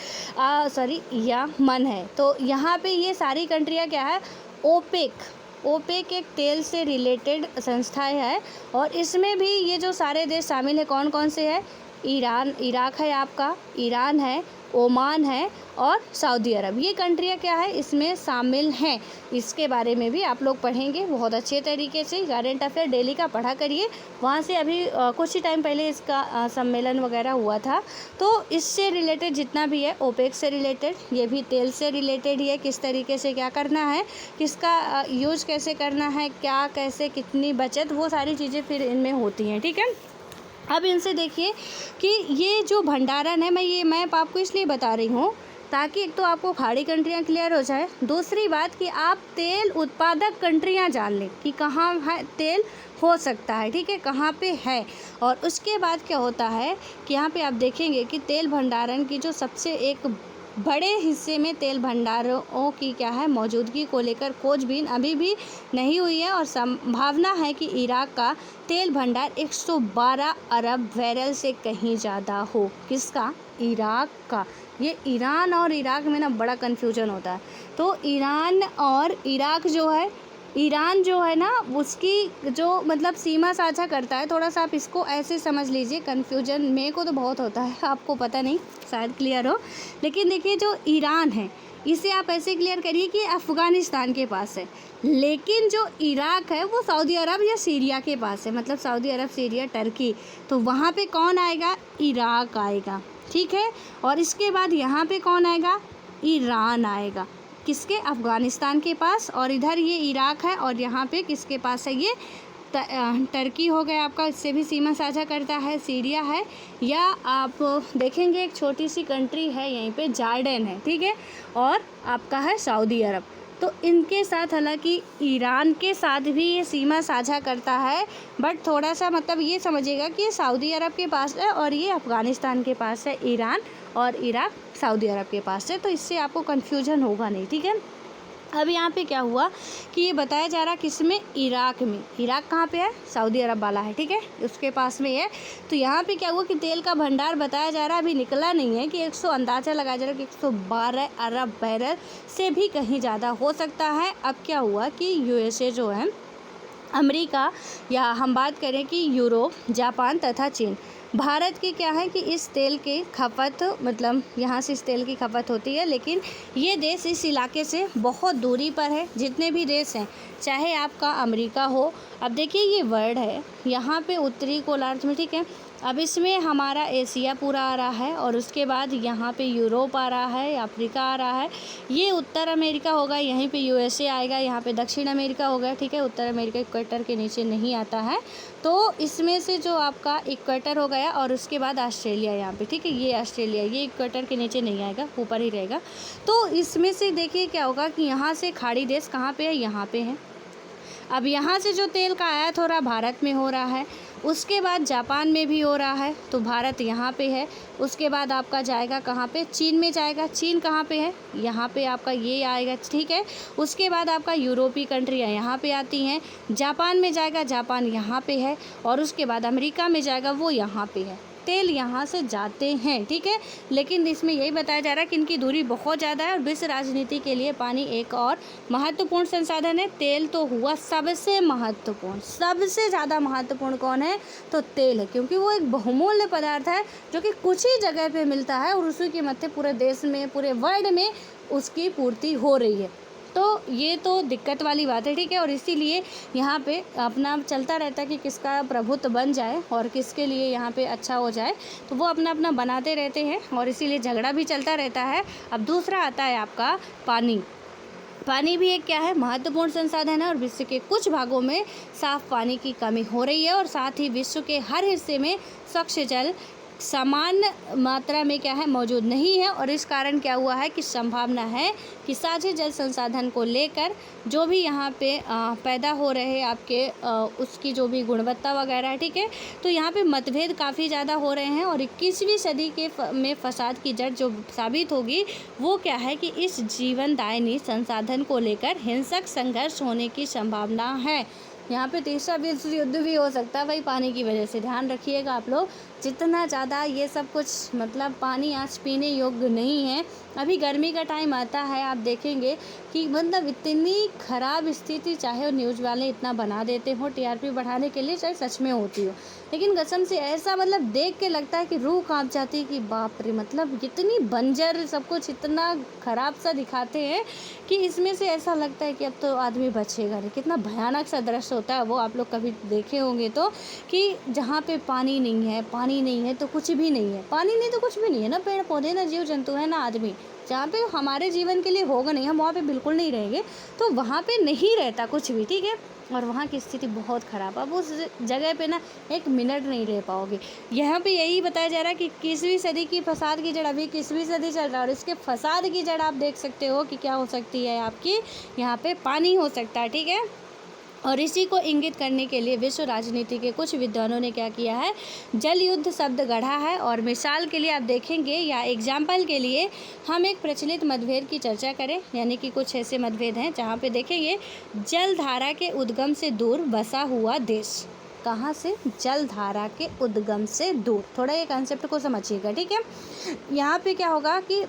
यमन है। तो यहाँ पे ये सारी कंट्रियाँ क्या है, ओपेक एक तेल से रिलेटेड संस्था है, और इसमें भी ये जो सारे देश शामिल है कौन कौन से है, ईरान, इराक है आपका, ईरान है, ओमान है और सऊदी अरब, ये कंट्रियाँ क्या है इसमें शामिल हैं। इसके बारे में भी आप लोग पढ़ेंगे बहुत अच्छे तरीके से। करंट अफेयर डेली का पढ़ा करिए, वहाँ से अभी कुछ ही टाइम पहले इसका सम्मेलन वगैरह हुआ था। तो इससे रिलेटेड जितना भी है, ओपेक से रिलेटेड, ये भी तेल से रिलेटेड ही है, किस तरीके से क्या करना है, किसका यूज़ कैसे करना है, क्या कैसे कितनी बचत, वो सारी चीज़ें फिर इनमें होती हैं, ठीक है। अब इनसे देखिए कि ये जो भंडारण है, मैं ये मैप आपको इसलिए बता रही हूँ ताकि एक तो आपको खाड़ी कंट्रियाँ क्लियर हो जाए, दूसरी बात कि आप तेल उत्पादक कंट्रियाँ जान लें कि कहाँ है तेल हो सकता है, ठीक है, कहाँ पे है। और उसके बाद क्या होता है कि यहाँ पे आप देखेंगे कि तेल भंडारण की जो सबसे एक बड़े हिस्से में तेल भंडारों की क्या है मौजूदगी को लेकर खोजबीन अभी भी नहीं हुई है और संभावना है कि इराक का तेल भंडार 112 अरब बैरल से कहीं ज़्यादा हो। किसका? इराक का। ये ईरान और इराक में ना बड़ा कन्फ्यूजन होता है। तो ईरान और इराक जो है, ईरान जो है ना उसकी जो मतलब सीमा साझा करता है, थोड़ा सा आप इसको ऐसे समझ लीजिए। कन्फ्यूजन मेरे को तो बहुत होता है, आपको पता नहीं, शायद क्लियर हो। लेकिन देखिए जो ईरान है इसे आप ऐसे क्लियर करिए कि अफ़गानिस्तान के पास है, लेकिन जो इराक है वो सऊदी अरब या सीरिया के पास है, मतलब सऊदी अरब, सीरिया, टर्की। तो वहाँ पे कौन आएगा? इराक आएगा, ठीक है। और इसके बाद यहाँ पे कौन आएगा? ईरान आएगा। किसके? अफ़गानिस्तान के पास। और इधर ये इराक है और यहाँ पे किसके पास है? ये टर्की हो गया आपका, इससे भी सीमा साझा करता है। सीरिया है, या आप देखेंगे एक छोटी सी कंट्री है यहीं पे, जॉर्डन है, ठीक है। और आपका है सऊदी अरब। तो इनके साथ, हालांकि ईरान के साथ भी ये सीमा साझा करता है, बट थोड़ा सा मतलब ये समझिएगा कि ये सऊदी अरब के पास है और ये अफ़गानिस्तान के पास है। ईरान और इराक सऊदी अरब के पास है, तो इससे आपको कन्फ्यूजन होगा नहीं, ठीक है। अब यहाँ पे क्या हुआ कि ये बताया जा रहा किस में? इराक में। इराक कहाँ पे है? सऊदी अरब वाला है, ठीक है, उसके पास में है। तो यहाँ पे क्या हुआ कि तेल का भंडार बताया जा रहा है, अभी निकला नहीं है कि 100, अंदाज़ा लगाया जा रहा है कि 112 अरब बैरल से भी कहीं ज़्यादा हो सकता है। अब क्या हुआ कि यूएसए जो है, अमेरिका, या हम बात करें कि यूरोप, जापान तथा चीन, भारत की क्या है कि इस तेल की खपत, मतलब यहाँ से इस तेल की खपत होती है, लेकिन ये देश इस इलाके से बहुत दूरी पर है। जितने भी देश हैं, चाहे आपका अमेरिका हो, अब देखिए ये वर्ड है यहाँ पे उत्तरी गोलार्ध में, ठीक है। अब इसमें हमारा एशिया पूरा आ रहा है और उसके बाद यहाँ पे यूरोप आ रहा है, अफ्रीका आ रहा है, ये उत्तर अमेरिका होगा, यहीं पे यूएसए आएगा, यहाँ पे दक्षिण अमेरिका होगा, ठीक है। उत्तर अमेरिका इक्वेटर के नीचे नहीं आता है, तो इसमें से जो आपका इक्वेटर हो गया और उसके बाद ऑस्ट्रेलिया यहाँ पे, ठीक है, ये ऑस्ट्रेलिया, ये इक्वेटर के नीचे नहीं आएगा, ऊपर ही रहेगा। तो इसमें से देखिए क्या होगा कि यहाँ से खाड़ी देश कहाँ पे है? यहाँ पे है। अब यहाँ से जो तेल का आयात हो रहा भारत में हो रहा है, उसके बाद जापान में भी हो रहा है, तो भारत यहाँ पे है। उसके बाद आपका जाएगा कहाँ पे? चीन में जाएगा। चीन कहाँ पे है? यहाँ पे आपका ये आएगा, ठीक है। उसके बाद आपका यूरोपीय कंट्रियाँ यहाँ पे आती हैं। जापान में जाएगा, जापान यहाँ पे है। और उसके बाद अमेरिका में जाएगा, वो यहाँ पे है। तेल यहाँ से जाते हैं, ठीक है। लेकिन इसमें यही बताया जा रहा है कि इनकी दूरी बहुत ज़्यादा है और विश्व राजनीति के लिए पानी एक और महत्वपूर्ण संसाधन है। तेल तो हुआ सबसे महत्वपूर्ण, सबसे ज़्यादा महत्वपूर्ण कौन है? तो तेल है, क्योंकि वो एक बहुमूल्य पदार्थ है जो कि कुछ ही जगह पे मिलता है और उसी के मध्य पूरे देश में, पूरे वर्ल्ड में उसकी पूर्ति हो रही है। तो ये तो दिक्कत वाली बात है, ठीक है। और इसीलिए यहाँ पे अपना चलता रहता है कि किसका प्रभुत्व बन जाए और किसके लिए यहाँ पे अच्छा हो जाए, तो वो अपना अपना बनाते रहते हैं और इसीलिए झगड़ा भी चलता रहता है। अब दूसरा आता है आपका पानी। पानी भी एक क्या है? महत्वपूर्ण संसाधन है और विश्व के कुछ भागों में साफ पानी की कमी हो रही है और साथ ही विश्व के हर हिस्से में स्वच्छ जल समान मात्रा में क्या है? मौजूद नहीं है। और इस कारण क्या हुआ है कि संभावना है कि साझे जल संसाधन को लेकर जो भी यहाँ पे पैदा हो रहे आपके उसकी जो भी गुणवत्ता वगैरह है, ठीक है, तो यहाँ पे मतभेद काफ़ी ज़्यादा हो रहे हैं। और 21वीं सदी के में फसाद की जड़ जो साबित होगी वो क्या है कि इस जीवनदायिनी संसाधन को लेकर हिंसक संघर्ष होने की संभावना है। यहाँ पे तीसरा विश्व युद्ध भी हो सकता है भाई, पानी की वजह से। ध्यान रखिएगा आप लोग, जितना ज़्यादा ये सब कुछ मतलब पानी आज पीने योग्य नहीं है। अभी गर्मी का टाइम आता है, आप देखेंगे कि मतलब इतनी ख़राब स्थिति, चाहे वो न्यूज़ वाले इतना बना देते हो टीआरपी बढ़ाने के लिए, चाहे सच में होती हो, लेकिन कसम से ऐसा मतलब देख के लगता है कि रूह कांप जाती है कि बाप रे, मतलब इतनी बंजर, सब कुछ इतना ख़राब सा दिखाते हैं कि इसमें से ऐसा लगता है कि अब तो आदमी बचेगा नहीं। कितना भयानक सा दृश्य होता है वो, आप लोग कभी देखे होंगे तो, कि जहाँ पे पानी नहीं है तो कुछ भी नहीं है, पानी नहीं तो कुछ भी नहीं है, ना पेड़ पौधे, ना जीव जंतु है, ना आदमी। जहाँ पे हमारे जीवन के लिए होगा नहीं, हम वहाँ पे बिल्कुल नहीं रहेंगे, तो वहाँ पे नहीं रहता कुछ भी, ठीक है। और वहाँ की स्थिति बहुत ख़राब, अब उस जगह पे ना एक मिनट नहीं रह पाओगे। यहाँ पे यही बताया जा रहा है कि 21वीं सदी की फसाद की जड़, अभी 21वीं सदी चल रहा है और इसके फसाद की जड़ आप देख सकते हो कि क्या हो सकती है आपकी, यहाँ पे पानी हो सकता है, ठीक है। और इसी को इंगित करने के लिए विश्व राजनीति के कुछ विद्वानों ने क्या किया है, जल युद्ध शब्द गढ़ा है। और मिसाल के लिए आप देखेंगे या एग्जाम्पल के लिए हम एक प्रचलित मतभेद की चर्चा करें, यानी कि कुछ ऐसे मतभेद हैं जहाँ पे देखेंगे जलधारा के उद्गम से दूर बसा हुआ देश। कहाँ से? जलधारा के उद्गम से दूर। थोड़ा ये कंसेप्ट को समझिएगा, ठीक है। यहाँ पे क्या होगा कि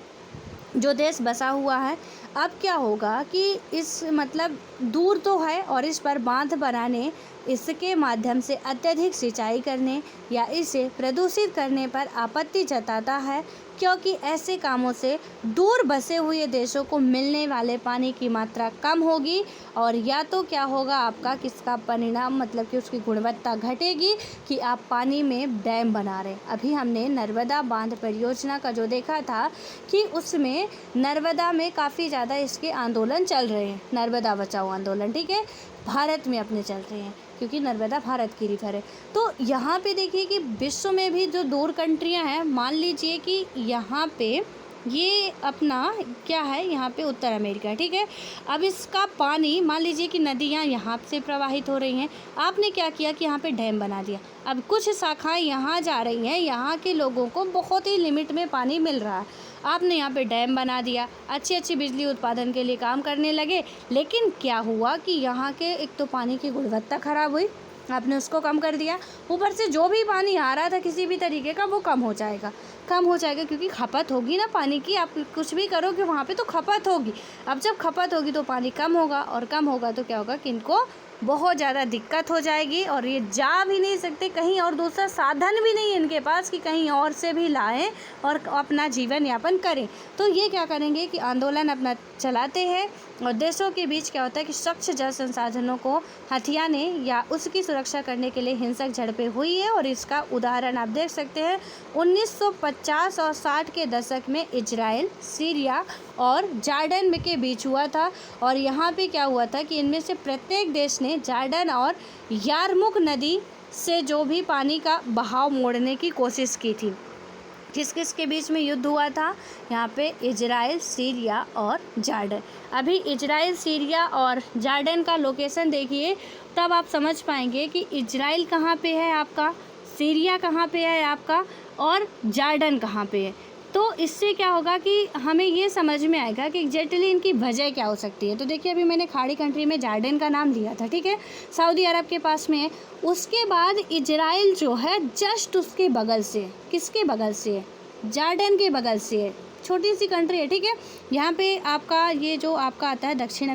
जो देश बसा हुआ है, अब क्या होगा कि इस मतलब दूर तो है और इस पर बांध बनाने, इसके माध्यम से अत्यधिक सिंचाई करने या इसे प्रदूषित करने पर आपत्ति जताता है, क्योंकि ऐसे कामों से दूर बसे हुए देशों को मिलने वाले पानी की मात्रा कम होगी और या तो क्या होगा आपका, किसका परिणाम मतलब कि उसकी गुणवत्ता घटेगी कि आप पानी में डैम बना रहे। अभी हमने नर्मदा बांध परियोजना का जो देखा था कि उसमें नर्मदा में काफ़ी ज़्यादा इसके आंदोलन चल रहे हैं, नर्मदा बचाओ आंदोलन, ठीक है, भारत में अपने चल रहे हैं क्योंकि नर्मदा भारत की रिवर है। तो यहाँ पे देखिए कि विश्व में भी जो दूर कंट्रियाँ हैं, मान लीजिए कि यहाँ पे ये अपना क्या है, यहाँ पे उत्तर अमेरिका, ठीक है। अब इसका पानी मान लीजिए कि नदियाँ यहाँ से प्रवाहित हो रही हैं, आपने क्या किया कि यहाँ पे डैम बना दिया। अब कुछ शाखाएँ यहाँ जा रही हैं, यहाँ के लोगों को बहुत ही लिमिट में पानी मिल रहा है, आपने यहाँ पे डैम बना दिया, अच्छी बिजली उत्पादन के लिए काम करने लगे, लेकिन क्या हुआ कि यहाँ के एक तो पानी की गुणवत्ता ख़राब हुई, आपने उसको कम कर दिया, ऊपर से जो भी पानी आ रहा था किसी भी तरीके का वो कम हो जाएगा क्योंकि खपत होगी ना पानी की, आप कुछ भी करोगे वहाँ पे तो खपत होगी। अब जब खपत होगी तो पानी कम होगा और कम होगा तो क्या होगा कि इनको बहुत ज़्यादा दिक्कत हो जाएगी और ये जा भी नहीं सकते कहीं, और दूसरा साधन भी नहीं है इनके पास कि कहीं और से भी लाएं और अपना जीवन यापन करें। तो ये क्या करेंगे कि आंदोलन अपना चलाते हैं और देशों के बीच क्या होता है कि स्वच्छ जल संसाधनों को हथियाने या उसकी सुरक्षा करने के लिए हिंसक झड़पें हुई है। और इसका उदाहरण आप देख सकते हैं 1950 और 60 के दशक में इजराइल, सीरिया और जॉर्डन के बीच हुआ था। और यहाँ पे क्या हुआ था कि इनमें से प्रत्येक देश ने जॉर्डन और यारमुक नदी से जो भी पानी का बहाव मोड़ने की कोशिश की थी। किस किस के बीच में युद्ध हुआ था? यहाँ पे इजराइल, सीरिया और जॉर्डन। अभी इजराइल, सीरिया और जॉर्डन का लोकेशन देखिए, तब आप समझ पाएंगे कि इजराइल कहाँ पे है आपका, सीरिया कहाँ पे है आपका और जॉर्डन कहाँ पे है। तो इससे क्या होगा कि हमें ये समझ में आएगा कि एग्जैक्टली इनकी वजह क्या हो सकती है। तो देखिए अभी मैंने खाड़ी कंट्री में जॉर्डन का नाम लिया था, ठीक है, सऊदी अरब के पास में है। उसके बाद इजराइल जो है जस्ट उसके बगल से, किसके बगल से है? जॉर्डन के बगल से है, छोटी सी कंट्री है, ठीक है। यहाँ पे आपका ये जो आपका आता है दक्षिण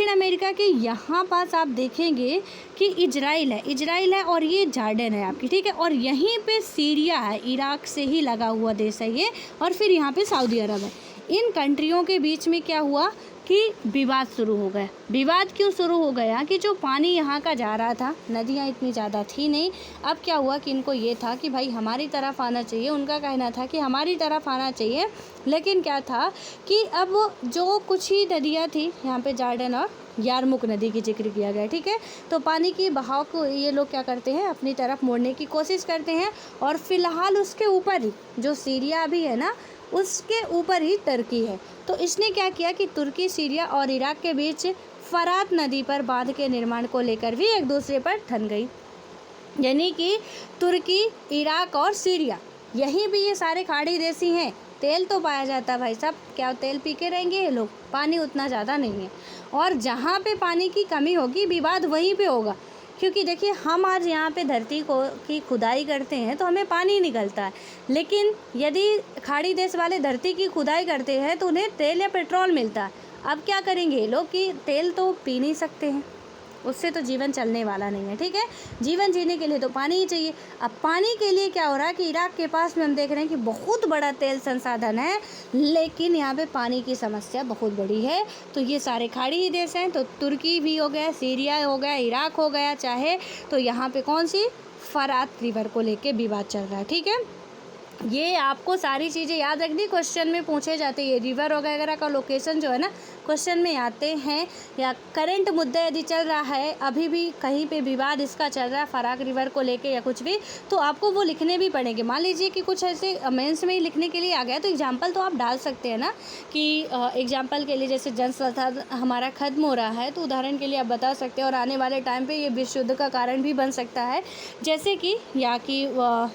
अमेरिका के यहाँ पास आप देखेंगे कि इजराइल है और ये जॉर्डन है आपकी, ठीक है। और यहीं पे सीरिया है, इराक से ही लगा हुआ देश है ये, और फिर यहाँ पे सऊदी अरब है। इन कंट्रियों के बीच में क्या हुआ कि विवाद शुरू हो गया। विवाद क्यों शुरू हो गया कि जो पानी यहाँ का जा रहा था, नदियाँ इतनी ज़्यादा थी नहीं, अब क्या हुआ कि इनको ये था कि भाई हमारी तरफ आना चाहिए, उनका कहना था कि हमारी तरफ आना चाहिए। लेकिन क्या था कि अब जो कुछ ही नदियाँ थी, यहाँ पे जॉर्डन और यारमुक नदी की जिक्र किया गया, ठीक है। तो पानी की बहाव को ये लोग क्या करते हैं, अपनी तरफ मोड़ने की कोशिश करते हैं। और फिलहाल उसके ऊपर ही जो सीरिया भी है ना, उसके ऊपर ही तुर्की है। तो इसने क्या किया कि तुर्की, सीरिया और इराक के बीच फरात नदी पर बांध के निर्माण को लेकर भी एक दूसरे पर ठन गई। यानी कि तुर्की, इराक और सीरिया, यहीं भी ये सारे खाड़ी देशी हैं। तेल तो पाया जाता है भाई साहब, क्या तेल पी के रहेंगे ये लोग? पानी उतना ज़्यादा नहीं है। और जहाँ पे पानी की कमी होगी विवाद वहीं पे होगा, क्योंकि देखिए हम आज यहाँ पे धरती की खुदाई करते हैं तो हमें पानी निकलता है, लेकिन यदि खाड़ी देश वाले धरती की खुदाई करते हैं तो उन्हें तेल या पेट्रोल मिलता है। अब क्या करेंगे ये लोग कि तेल तो पी नहीं सकते हैं, उससे तो जीवन चलने वाला नहीं है, ठीक है। जीवन जीने के लिए तो पानी ही चाहिए। अब पानी के लिए क्या हो रहा है कि इराक के पास में हम देख रहे हैं कि बहुत बड़ा तेल संसाधन है, लेकिन यहाँ पे पानी की समस्या बहुत बड़ी है। तो ये सारे खाड़ी ही देश हैं, तो तुर्की भी हो गया, सीरिया हो गया, इराक हो गया चाहे, तो यहाँ पे कौन सी फरात रिवर को लेके विवाद चल रहा है, ठीक है। ये आपको सारी चीज़ें याद रखनी, क्वेश्चन में पूछे जाते हैं। ये रिवर वगैरह का लोकेशन जो है ना क्वेश्चन में आते हैं, या करंट मुद्दा यदि चल रहा है, अभी भी कहीं पे विवाद इसका चल रहा है फराक रिवर को लेके या कुछ भी, तो आपको वो लिखने भी पड़ेंगे। मान लीजिए कि कुछ ऐसे मेंस में ही लिखने के लिए आ गया तो एग्जाम्पल तो आप डाल सकते हैं ना, कि एग्जाम्पल के लिए जैसे जन संसाधन हमारा खत्म हो रहा है, तो उदाहरण के लिए आप बता सकते हैं और आने वाले टाइम पर ये विश्व युद्ध का कारण भी बन सकता है, जैसे कि या कि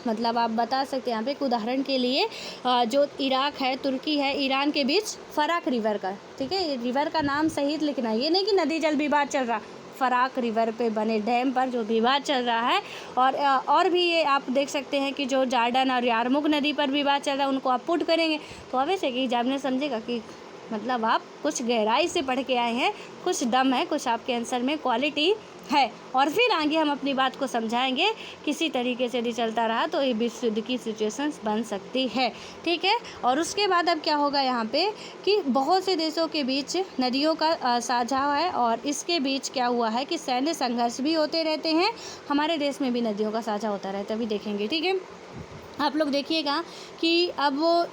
मतलब आप बता सकते हैं यहाँ पे उदाहरण के लिए जो इराक है, तुर्की है, ईरान के बीच फराक रिवर का, ठीक है। रिवर का नाम सहित लिखना है, ये नहीं कि नदी जल विवाद चल रहा, फराक रिवर पे बने डैम पर जो विवाद चल रहा है। और भी ये आप देख सकते हैं कि जो जार्डन और यारमुक नदी पर विवाद चल रहा है, उनको आप पुट करेंगे तो अवश्य कि एग्जामिनर समझेगा कि मतलब आप कुछ गहराई से पढ़ के आए हैं, कुछ दम है, कुछ आपके आंसर में क्वालिटी है। और फिर आगे हम अपनी बात को समझाएंगे। किसी तरीके से यदि चलता रहा तो ये विश्व युद्ध की सिचुएशंस बन सकती है, ठीक है। और उसके बाद अब क्या होगा यहाँ पे कि बहुत से देशों के बीच नदियों का साझा है, और इसके बीच क्या हुआ है कि सैन्य संघर्ष भी होते रहते हैं। हमारे देश में भी नदियों का साझा होता रहता है, अभी देखेंगे, ठीक है। आप लोग देखिएगा कि अब वो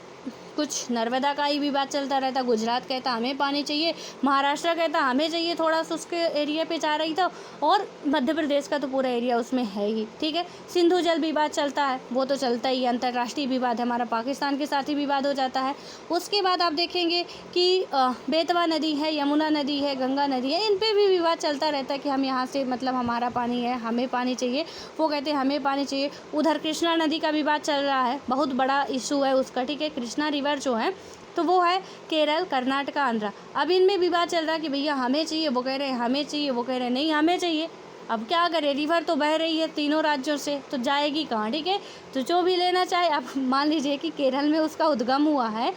कुछ नर्मदा का ही विवाद चलता रहता। गुजरात कहता हमें पानी चाहिए, महाराष्ट्र कहता हमें चाहिए, थोड़ा सा उसके एरिया पे जा रही था, और मध्य प्रदेश का तो पूरा एरिया उसमें है ही, ठीक है। सिंधु जल विवाद चलता है, वो तो चलता ही, अंतर्राष्ट्रीय विवाद है, हमारा पाकिस्तान के साथ ही विवाद हो जाता है। उसके बाद आप देखेंगे कि बेतवा नदी है, यमुना नदी है, गंगा नदी है, इन पर भी विवाद चलता रहता है कि हम यहाँ से मतलब हमारा पानी है, हमें पानी चाहिए, वो कहते हैं हमें पानी चाहिए। उधर कृष्णा नदी का विवाद चल रहा है, बहुत बड़ा इशू है उसका, ठीक है। कृष्णा रिवर जो है तो वो है केरल, कर्नाटका, आंध्रा। अब इनमें विवाद चल रहा है कि भैया हमें चाहिए, वो कह रहे हैं हमें चाहिए, वो कह रहे हैं नहीं हमें चाहिए। अब क्या करें, रिवर तो बह रही है तीनों राज्यों से, तो जाएगी कहाँ, ठीक है। तो जो भी लेना चाहे, आप मान लीजिए कि केरल में उसका उद्गम हुआ है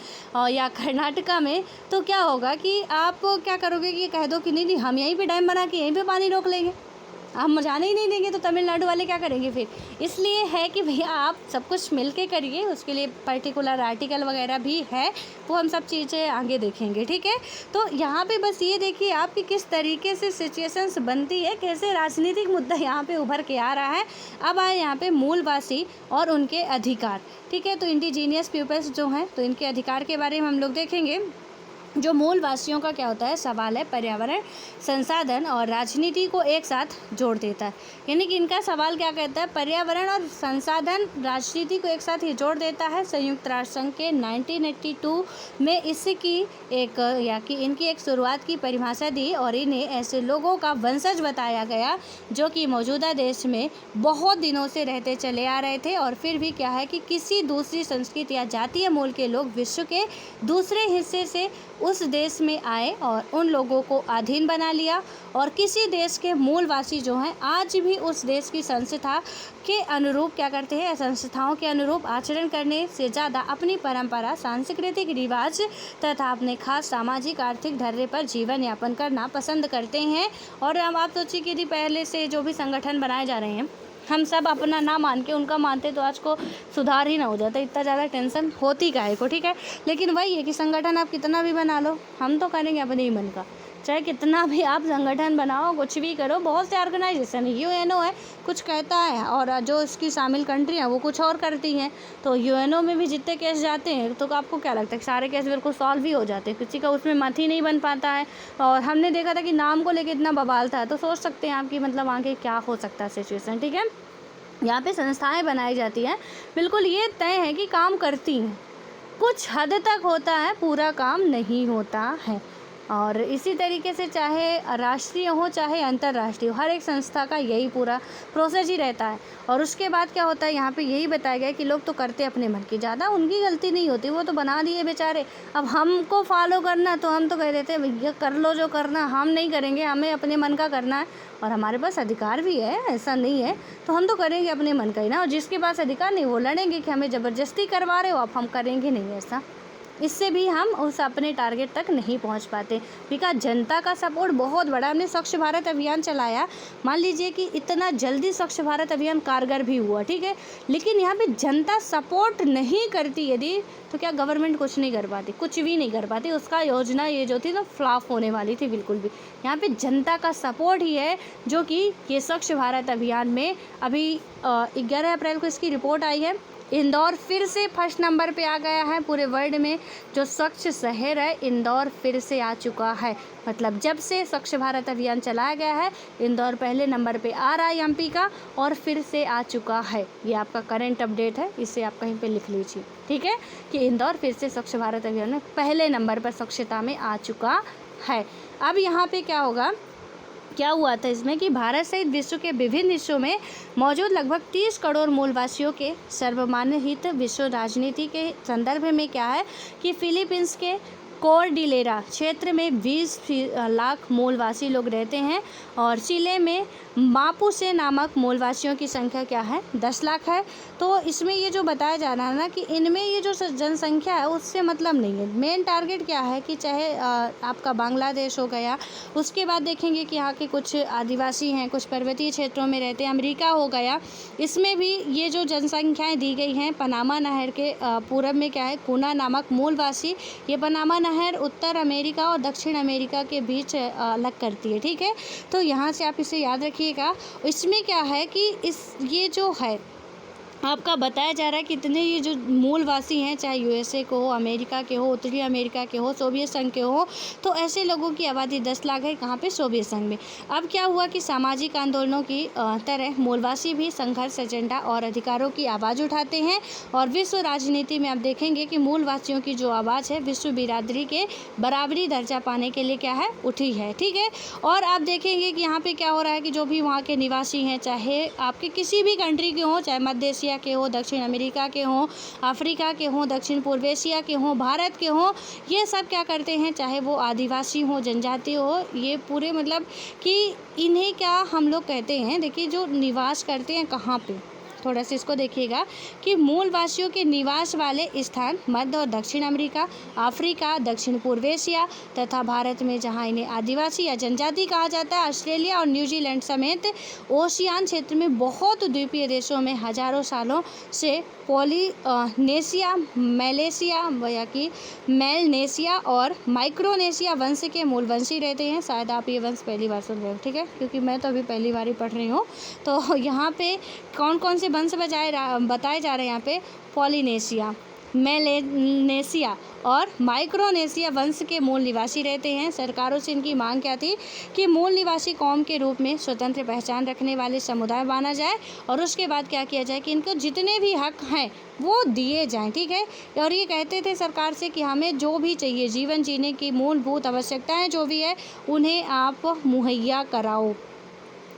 या कर्नाटका में, तो क्या होगा कि आप क्या करोगे कि कह दो कि नहीं नहीं हम यहीं पे डैम बना के यहीं पे पानी रोक लेंगे, हम जाने ही नहीं देंगे, तो तमिलनाडु वाले क्या करेंगे फिर। इसलिए है कि भैया आप सब कुछ मिल के करिए, उसके लिए पर्टिकुलर आर्टिकल वगैरह भी है, वो हम सब चीज़ें आगे देखेंगे, ठीक है। तो यहाँ पे बस ये देखिए आप कि किस तरीके से सिचुएशंस बनती है, कैसे राजनीतिक मुद्दा यहाँ पे उभर के आ रहा है। अब आए यहाँ पे मूलवासी और उनके अधिकार, ठीक है। तो इंडिजीनियस पीपल्स जो हैं, तो इनके अधिकार के बारे में हम लोग देखेंगे। जो मूल वासियों का क्या होता है सवाल है, पर्यावरण, संसाधन और राजनीति को एक साथ जोड़ देता है। यानी कि इनका सवाल क्या कहता है, पर्यावरण और संसाधन राजनीति को एक साथ ही जोड़ देता है। संयुक्त राष्ट्र संघ के 1982 में इसकी इनकी एक शुरुआत की परिभाषा दी, और इन्हें ऐसे लोगों का वंशज बताया गया जो कि मौजूदा देश में बहुत दिनों से रहते चले आ रहे थे, और फिर भी क्या है कि किसी दूसरी संस्कृति या जातीय मूल के लोग विश्व के दूसरे हिस्से से उस देश में आए और उन लोगों को अधीन बना लिया, और किसी देश के मूलवासी जो हैं आज भी उस देश की संस्था के अनुरूप क्या करते हैं, संस्थाओं के अनुरूप आचरण करने से ज़्यादा अपनी परंपरा, सांस्कृतिक रिवाज तथा अपने खास सामाजिक आर्थिक ढर्रे पर जीवन यापन करना पसंद करते हैं। और अब आप सोचिए कि यदि पहले से जो भी संगठन बनाए जा रहे हैं, हम सब अपना ना मान के उनका मानते तो आज को सुधार ही ना हो जाता, इतना ज़्यादा टेंशन होती काहे को, ठीक है। लेकिन वही है कि संगठन आप कितना भी बना लो, हम तो करेंगे अपने ही मन का, चाहे कितना भी आप संगठन बनाओ, कुछ भी करो। बहुत से ऑर्गेनाइजेशन यूएनओ है, कुछ कहता है, और जो इसकी शामिल कंट्री हैं वो कुछ और करती हैं। तो यूएनओ में भी जितने केस जाते हैं, तो आपको क्या लगता है कि सारे केस बिल्कुल सॉल्व ही हो जाते हैं, किसी का उसमें मत ही नहीं बन पाता है। और हमने देखा था कि नाम को लेकर इतना बवाल था, तो सोच सकते हैं आपकी मतलब आगे क्या हो सकता है सिचुएशन, ठीक है। यहाँ पे संस्थाएं बनाई जाती हैं, बिल्कुल ये तय है कि काम करती हैं, कुछ हद तक होता है, पूरा काम नहीं होता है। और इसी तरीके से चाहे राष्ट्रीय हो चाहे अंतर्राष्ट्रीय हो, हर एक संस्था का यही पूरा प्रोसेस ही रहता है। और उसके बाद क्या होता है, यहाँ पे यही बताया गया कि लोग तो करते अपने मन की, ज़्यादा उनकी गलती नहीं होती, वो तो बना दिए बेचारे। अब हमको फॉलो करना, तो हम तो कह देते हैं भैया कर लो जो करना, हम नहीं करेंगे, हमें अपने मन का करना है, और हमारे पास अधिकार भी है, ऐसा नहीं है, तो हम तो करेंगे अपने मन का ही ना। और जिसके पास अधिकार नहीं वो लड़ेंगे कि हमें ज़बरदस्ती करवा रहे हो, अब हम करेंगे नहीं ऐसा, इससे भी हम उस अपने टारगेट तक नहीं पहुंच पाते। बिकॉज जनता का सपोर्ट बहुत बड़ा, हमने स्वच्छ भारत अभियान चलाया, मान लीजिए कि इतना जल्दी स्वच्छ भारत अभियान कारगर भी हुआ, ठीक है, लेकिन यहाँ पे जनता सपोर्ट नहीं करती यदि, तो क्या गवर्नमेंट कुछ नहीं कर पाती, कुछ भी नहीं कर पाती। उसका योजना ये जो थी ना फ्लॉप होने वाली थी बिल्कुल भी। यहाँ पे जनता का सपोर्ट ही है जो कि ये स्वच्छ भारत अभियान में अभी 11 अप्रैल को इसकी रिपोर्ट आई है। इंदौर फिर से फर्स्ट नंबर पे आ गया है पूरे वर्ल्ड में, जो स्वच्छ शहर है इंदौर फिर से आ चुका है। मतलब जब से स्वच्छ भारत अभियान चलाया गया है इंदौर पहले नंबर पे आ रहा है एमपी का, और फिर से आ चुका है। ये आपका करंट अपडेट है, इसे आप कहीं पे लिख लीजिए, ठीक है, कि इंदौर फिर से स्वच्छ भारत अभियान में पहले नंबर पर स्वच्छता में आ चुका है। अब यहाँ पे क्या होगा, क्या हुआ था इसमें कि भारत सहित विश्व के विभिन्न हिस्सों में मौजूद लगभग 30 करोड़ मूलवासियों के सर्वमान्य हित विश्व राजनीति के संदर्भ में क्या है कि फिलीपींस के कोर्डिलेरा क्षेत्र में 20 लाख मूलवासी लोग रहते हैं, और चिले में मापुसे नामक मूलवासियों की संख्या क्या है 10 लाख है। तो इसमें ये जो बताया जा रहा है ना कि इनमें ये जो जनसंख्या है उससे मतलब नहीं है। मेन टारगेट क्या है कि चाहे आपका बांग्लादेश हो गया, उसके बाद देखेंगे कि यहाँ के कुछ आदिवासी हैं, कुछ पर्वतीय क्षेत्रों में रहते हैं, अमेरिका हो गया, इसमें भी ये जो जनसंख्याएँ दी गई हैं। पनामा नहर के पूरब में क्या है कुना नामक मूलवासी, ये पनामा नहर उत्तर अमेरिका और दक्षिण अमेरिका के बीच अलग करती है, ठीक है। तो यहाँ से आप इसे याद रखिएगा। इसमें क्या है कि ये जो है आपका बताया जा रहा है कि इतने ये जो मूलवासी हैं, चाहे यूएसए को हो, अमेरिका के हो, उत्तरी अमेरिका के हो, सोवियत संघ के हो, तो ऐसे लोगों की आबादी 10 लाख है। कहाँ पे? सोवियत संघ में। अब क्या हुआ कि सामाजिक आंदोलनों की तरह मूलवासी भी संघर्ष एजेंडा और अधिकारों की आवाज़ उठाते हैं, और विश्व राजनीति में आप देखेंगे कि मूलवासियों की जो आवाज़ है विश्व बिरादरी के बराबरी दर्जा पाने के लिए क्या है उठी है, ठीक है। और आप देखेंगे कि यहाँ पे क्या हो रहा है कि जो भी वहाँ के निवासी हैं, चाहे आपके किसी भी कंट्री के हों, चाहे मध्य एशिया के हो, दक्षिण अमेरिका के हों, अफ्रीका के हों, दक्षिण पूर्व एशिया के हों, भारत के हों, ये सब क्या करते हैं, चाहे वो आदिवासी हो, जनजाति हो, ये पूरे मतलब कि इन्हें क्या हम लोग कहते हैं, देखिए जो निवास करते हैं कहाँ पे, थोड़ा सा इसको देखिएगा कि मूलवासियों के निवास वाले स्थान मध्य और दक्षिण अमेरिका, अफ्रीका, दक्षिण पूर्व एशिया तथा भारत में जहां इन्हें आदिवासी या जनजाति कहा जाता है, ऑस्ट्रेलिया और न्यूजीलैंड समेत ओशियान क्षेत्र में बहुत द्वीपीय देशों में हजारों सालों से पॉलीनेशिया, मलेशिया या कि मेलनेशिया और माइक्रोनेशिया वंश के मूलवंशी रहते हैं। शायद आप ये वंश पहली बार सुन रहे हो, ठीक है, क्योंकि मैं तो अभी पहली बार ही पढ़ रही हूँ। तो यहाँ पे कौन कौन से वंश बताए जा रहे हैं यहाँ पे, पॉलीनेशिया, मेलेनेशिया और माइक्रोनेशिया वंश के मूल निवासी रहते हैं। सरकारों से इनकी मांग क्या थी कि मूल निवासी कौम के रूप में स्वतंत्र पहचान रखने वाले समुदाय माना जाए, और उसके बाद क्या किया जाए कि इनको जितने भी हक हैं वो दिए जाएं, ठीक है। और ये कहते थे सरकार से कि हमें जो भी चाहिए, जीवन जीने की मूलभूत आवश्यकताएं जो भी है उन्हें आप मुहैया कराओ,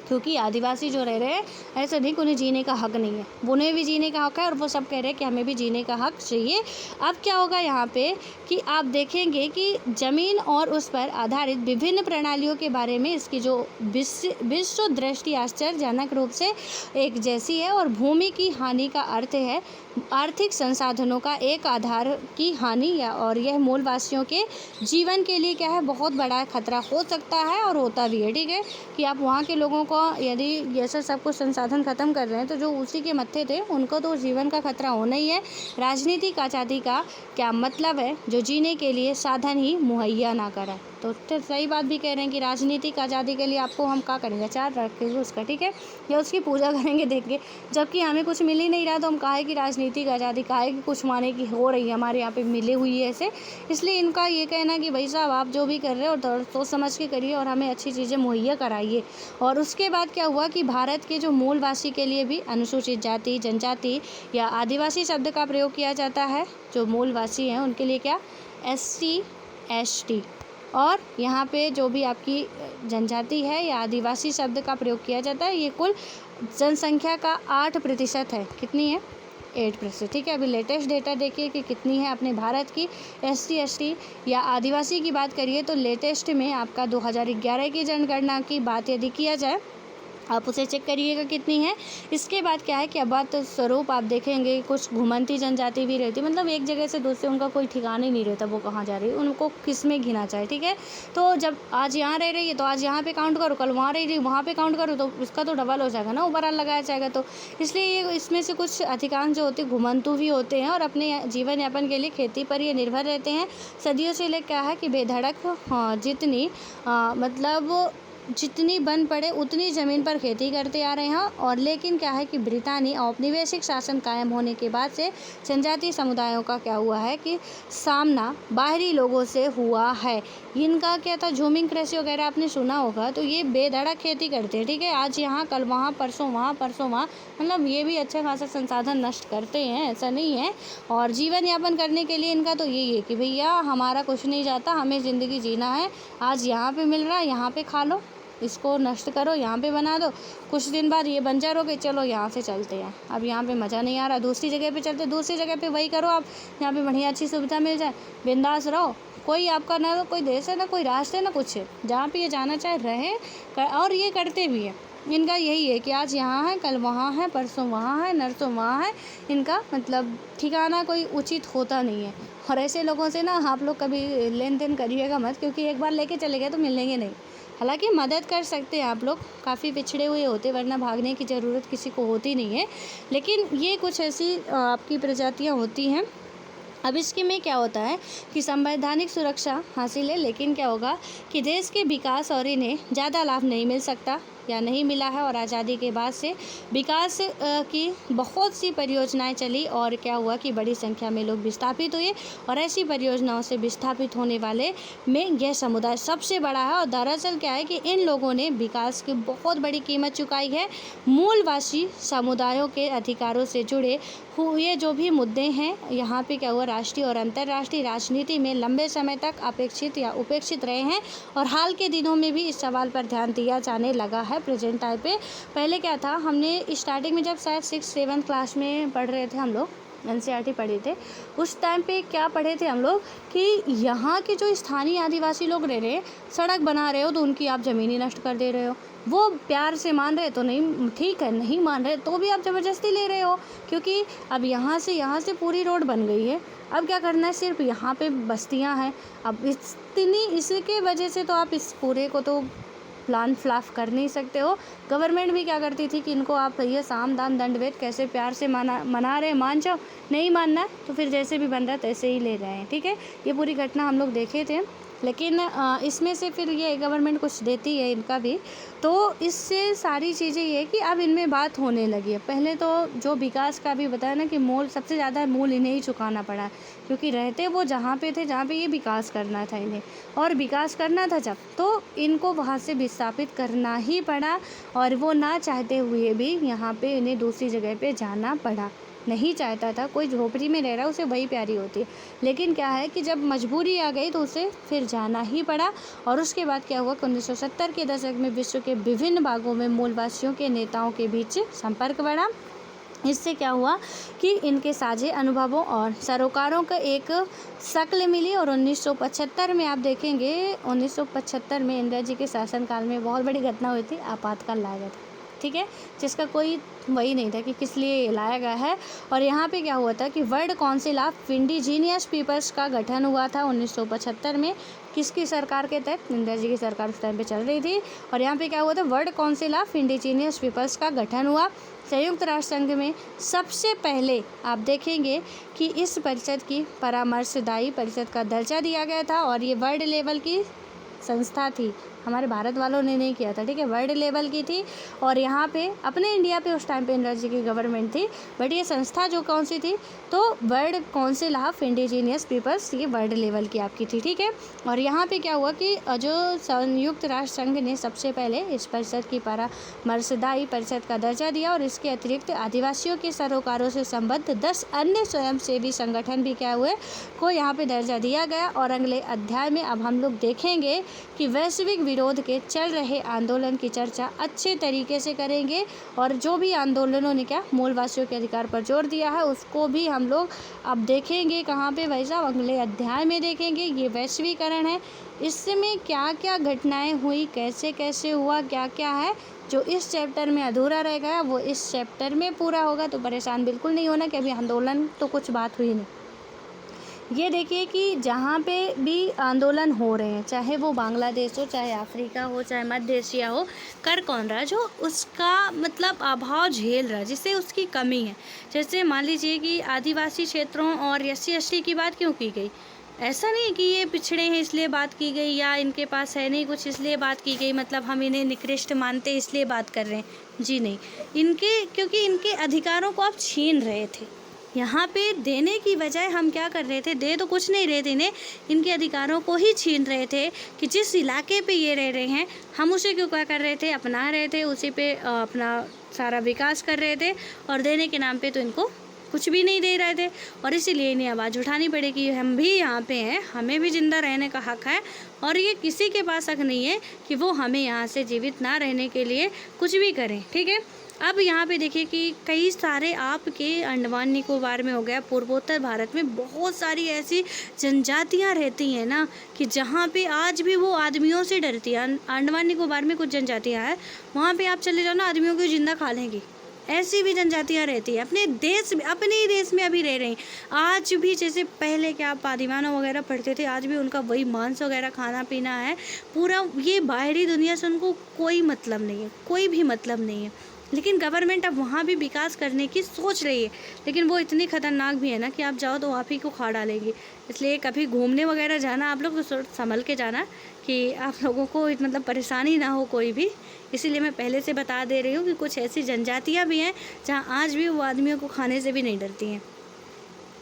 क्योंकि आदिवासी जो रह रहे हैं ऐसा नहीं कि उन्हें जीने का हक नहीं है, उन्हें भी जीने का हक है, और वो सब कह रहे हैं कि हमें भी जीने का हक चाहिए। अब क्या होगा यहाँ पे कि आप देखेंगे कि ज़मीन और उस पर आधारित विभिन्न प्रणालियों के बारे में इसकी जो विश्व दृष्टि आश्चर्यजनक रूप से एक जैसी है, और भूमि की हानि का अर्थ है आर्थिक संसाधनों का एक आधार की हानि, या और यह मूलवासियों के जीवन के लिए क्या है बहुत बड़ा खतरा हो सकता है और होता भी है, ठीक है, कि आप वहाँ के लोगों को यदि ऐसा सब कुछ संसाधन ख़त्म कर रहे हैं तो जो उसी के मत्थे थे उनको तो जीवन का खतरा होना ही है। राजनीतिक आज़ादी का क्या मतलब है जो जीने के लिए साधन ही मुहैया ना करा। तो सही बात भी कह रहे हैं कि राजनीतिक आज़ादी के लिए आपको हम क्या करेंगे, चार रखेंगे उसका, ठीक है, या उसकी पूजा करेंगे देखेंगे, जबकि हमें कुछ मिल ही नहीं रहा, तो हम काहे की राजनीतिक आज़ादी, काहे की कुछ माने की हो रही है हमारे यहाँ पे मिले हुई है ऐसे। इसलिए इनका ये कहना कि भाई साहब आप जो भी कर रहे हो और सोच समझ के करिए और हमें अच्छी चीज़ें मुहैया कराइए। और उसके बाद क्या हुआ कि भारत के जो मूलवासी के लिए भी अनुसूचित जाति, जनजाति या आदिवासी शब्द का प्रयोग किया जाता है। जो मूलवासी हैं उनके लिए क्या SC ST, और यहाँ पे जो भी आपकी जनजाति है या आदिवासी शब्द का प्रयोग किया जाता है। ये कुल जनसंख्या का 8% है। कितनी है? 8%, ठीक है। अभी लेटेस्ट डेटा देखिए कि कितनी है अपने भारत की SC ST या आदिवासी की बात करिए तो लेटेस्ट में आपका 2011 की जनगणना की बात यदि किया जाए आप उसे चेक करिएगा कितनी है। इसके बाद क्या है कि आबाद स्वरूप आप देखेंगे कुछ घुमंती जनजाति भी रहती, मतलब एक जगह से दूसरे उनका कोई ठिकाना ही नहीं रहता, वो कहाँ जा रही है, उनको किस में गिना चाहे, ठीक है। तो जब आज यहाँ रह रही है तो आज यहाँ पे काउंट करो, कल वहाँ रह रही है वहाँ पे काउंट करो, तो उसका तो डबल हो जाएगा ना, ओवरऑल लगाया जाएगा। तो इसलिए ये इसमें से कुछ अधिकांश जो होते घुमंतु भी होते हैं और अपने जीवन यापन के लिए खेती पर ये निर्भर रहते हैं। सदियों से ले क्या है कि बेधड़क जितनी मतलब जितनी बन पड़े उतनी ज़मीन पर खेती करते आ रहे हैं। और लेकिन क्या है कि ब्रिटानी औपनिवेशिक शासन कायम होने के बाद से जनजातीय समुदायों का क्या हुआ है कि सामना बाहरी लोगों से हुआ है। इनका क्या था, झूमिंग कृषि वगैरह आपने सुना होगा, तो ये बेधड़क खेती करते हैं, ठीक है। आज यहाँ कल वहाँ, परसों वहाँ परसों वहाँ, मतलब ये भी अच्छा खासा संसाधन नष्ट करते हैं, ऐसा नहीं है। और जीवन यापन करने के लिए इनका तो यही है कि भैया हमारा कुछ नहीं जाता, हमें ज़िंदगी जीना है, आज यहाँ पे मिल रहा है यहाँ पे खा लो, इसको नष्ट करो यहाँ पे बना दो, कुछ दिन बाद ये बंजर हो गए, चलो यहाँ से चलते हैं, अब यहाँ पे मज़ा नहीं आ रहा, दूसरी जगह पे चलते, दूसरी जगह पे वही करो आप, यहाँ पे बढ़िया अच्छी सुविधा मिल जाए, बिंदास रहो, कोई आपका ना तो कोई देश है ना कोई राष्ट्र है ना कुछ है, जहाँ पे ये जाना चाहे रहे। और ये करते भी हैं, इनका यही है कि आज यहाँ है कल वहाँ है परसों वहाँ है नरसों वहाँ है, इनका मतलब ठिकाना कोई उचित होता नहीं है। और ऐसे लोगों से ना आप लोग कभी लेन देन करिएगा मत, क्योंकि एक बार लेके चले गए तो मिलेंगे नहीं। हालांकि मदद कर सकते हैं आप लोग, काफ़ी पिछड़े हुए होते, वरना भागने की ज़रूरत किसी को होती नहीं है, लेकिन ये कुछ ऐसी आपकी प्रजातियाँ होती हैं। अब इसके में क्या होता है कि संवैधानिक सुरक्षा हासिल है, लेकिन क्या होगा कि देश के विकास और इन्हें ज़्यादा लाभ नहीं मिल सकता या नहीं मिला है। और आज़ादी के बाद से विकास की बहुत सी परियोजनाएं चली और क्या हुआ कि बड़ी संख्या में लोग विस्थापित हुए, और ऐसी परियोजनाओं से विस्थापित होने वाले में यह समुदाय सबसे बड़ा है। और दरअसल क्या है कि इन लोगों ने विकास की बहुत बड़ी कीमत चुकाई है। मूलवासी समुदायों के अधिकारों से जुड़े हुए जो भी मुद्दे हैं, यहाँ पे क्या हुआ, राष्ट्रीय और अंतर्राष्ट्रीय राजनीति में लंबे समय तक अपेक्षित या उपेक्षित रहे हैं। और हाल के दिनों में भी इस सवाल पर ध्यान दिया जाने लगा है प्रेजेंट टाइम पे। पहले क्या था, हमने स्टार्टिंग में जब शायद 6-7 क्लास में पढ़ रहे थे हम लोग, NCERT पढ़े थे, उस टाइम पे क्या पढ़े थे हम लोग कि यहाँ के जो स्थानीय आदिवासी लोग रह रहे हैं, सड़क बना रहे हो तो उनकी आप ज़मीनी नष्ट कर दे रहे हो, वो प्यार से मान रहे तो नहीं, ठीक है, नहीं मान रहे तो भी आप ज़बरदस्ती ले रहे हो, क्योंकि अब यहाँ से पूरी रोड बन गई है, अब क्या करना है, सिर्फ यहाँ पे बस्तियाँ हैं। अब इसके वजह से तो आप इस पूरे को तो प्लान फ्लाफ कर नहीं सकते हो। गवर्नमेंट भी क्या करती थी कि इनको आप ये साम दाम दंड भेद कैसे प्यार से मना रहे, मान जाओ, नहीं मानना तो फिर जैसे भी बन रहा तैसे ही ले रहे हैं, ठीक है। ये पूरी घटना हम लोग देखे थे, लेकिन इसमें से फिर ये गवर्नमेंट कुछ देती है इनका भी, तो इससे सारी चीज़ें ये कि अब इनमें बात होने लगी है। पहले तो जो विकास का भी बताया ना कि मूल सबसे ज़्यादा मूल इन्हें ही चुकाना पड़ा, क्योंकि रहते वो जहाँ पे थे जहाँ पे ये विकास करना था इन्हें, और विकास करना था जब, तो इनको वहाँ से विस्थापित करना ही पड़ा, और वो ना चाहते हुए भी यहाँ पे इन्हें दूसरी जगह पे जाना पड़ा। नहीं चाहता था, कोई झोपड़ी में रह रहा है उसे वही प्यारी होती है, लेकिन क्या है कि जब मजबूरी आ गई तो उसे फिर जाना ही पड़ा। और उसके बाद क्या हुआ कि 1970 के दशक में विश्व के विभिन्न भागों में मूलवासियों के नेताओं के बीच संपर्क बढ़ा। इससे क्या हुआ कि इनके साझे अनुभवों और सरोकारों का एक शक्ल मिली। और 1975 में आप देखेंगे, 1975 में इंदिरा जी के शासनकाल में बहुत बड़ी घटना हुई थी, आपातकाल लाया गया था, ठीक है, जिसका कोई वही नहीं था कि किस लिए लाया गया है। और यहाँ पे क्या हुआ था कि World Council of Indigenous Peoples का गठन हुआ था 1975 में। किसकी सरकार के तहत? इंदिरा जी की सरकार उस टाइम पे चल रही थी। और यहाँ पे क्या हुआ था, World Council of Indigenous Peoples का गठन हुआ। संयुक्त राष्ट्र संघ में सबसे पहले आप देखेंगे कि इस परिषद की परामर्शदायी परिषद का दर्जा दिया गया था, और ये वर्ल्ड लेवल की संस्था थी, हमारे भारत वालों ने नहीं किया था, ठीक है, वर्ल्ड लेवल की थी। और यहाँ पे अपने इंडिया पे उस टाइम पे इंदिरा जी की गवर्नमेंट थी, बट ये संस्था जो कौन सी थी, तो World Council of Indigenous Peoples, ये वर्ल्ड लेवल की आपकी थी, ठीक है। और यहाँ पे क्या हुआ कि जो संयुक्त राष्ट्र संघ ने सबसे पहले इस परिषद की परामर्शदायी परिषद का दर्जा दिया, और इसके अतिरिक्त आदिवासियों के सरोकारों से संबद्ध 10 अन्य स्वयंसेवी संगठन भी क्या हुए को यहाँ पे दर्जा दिया गया। और अगले अध्याय में अब हम लोग देखेंगे कि वैश्विक विरोध के चल रहे आंदोलन की चर्चा अच्छे तरीके से करेंगे और जो भी आंदोलनों ने क्या मूलवासियों के अधिकार पर जोर दिया है उसको भी हम लोग अब देखेंगे। कहाँ पे भाई साहब? अगले अध्याय में देखेंगे। ये वैश्वीकरण है, इसमें क्या क्या घटनाएं हुई, कैसे कैसे हुआ, क्या क्या है जो इस चैप्टर में अधूरा रह गया वो इस चैप्टर में पूरा होगा। तो परेशान बिल्कुल नहीं होना कि अभी आंदोलन तो कुछ बात हुई नहीं। ये देखिए कि जहाँ पे भी आंदोलन हो रहे हैं, चाहे वो बांग्लादेश हो, चाहे अफ्रीका हो, चाहे मध्य एशिया हो, कर कौन रहा है? जो उसका मतलब अभाव झेल रहा है, जिससे उसकी कमी है। जैसे मान लीजिए कि आदिवासी क्षेत्रों और SC/ST की बात क्यों की गई? ऐसा नहीं कि ये पिछड़े हैं इसलिए बात की गई या इनके पास है नहीं कुछ इसलिए बात की गई, मतलब हम इन्हें निकृष्ट मानते इसलिए बात कर रहे हैं। जी नहीं, क्योंकि इनके अधिकारों को आप छीन रहे थे। यहाँ पे देने की बजाय हम क्या कर रहे थे? दे तो कुछ नहीं रहे थे इन्हें, इनके अधिकारों को ही छीन रहे थे कि जिस इलाके पे ये रह रहे हैं हम उसे क्यों क्या कर रहे थे? अपना रहे थे, उसी पे अपना सारा विकास कर रहे थे और देने के नाम पे तो इनको कुछ भी नहीं दे रहे थे। और इसीलिए इन्हें आवाज़ उठानी पड़ेगी। हम भी यहाँ पे हैं, हमें भी ज़िंदा रहने का हक़ है और ये किसी के पास हक़ नहीं है कि वो हमें यहाँ से जीवित ना रहने के लिए कुछ भी करें। ठीक है, अब यहाँ पे देखिए कि कई सारे आपके अंडमान निकोबार में हो गया, पूर्वोत्तर भारत में बहुत सारी ऐसी जनजातियाँ रहती हैं ना कि जहाँ पे आज भी वो आदमियों से डरती है। अंडमान निकोबार में कुछ जनजातियाँ हैं, वहाँ पे आप चले जाओ ना, आदमियों को जिंदा खा लेंगी। ऐसी भी जनजातियाँ रहती हैं अपने देश में, अपने ही देश में अभी रह रही हैं आज भी। जैसे पहले क्या आप आदिवानों वगैरह पढ़ते थे, आज भी उनका वही मांस वगैरह खाना पीना है पूरा। ये बाहरी दुनिया से उनको कोई मतलब नहीं है, कोई भी मतलब नहीं है। लेकिन गवर्नमेंट अब वहाँ भी विकास करने की सोच रही है, लेकिन वो इतनी खतरनाक भी है ना कि आप जाओ तो आप ही को खा डालेंगी। इसलिए कभी घूमने वगैरह जाना आप लोग तो संभल के जाना कि आप लोगों को मतलब परेशानी ना हो कोई भी। इसीलिए मैं पहले से बता दे रही हूँ कि कुछ ऐसी जनजातियाँ भी हैं जहाँ आज भी वो आदमियों को खाने से भी नहीं डरती हैं।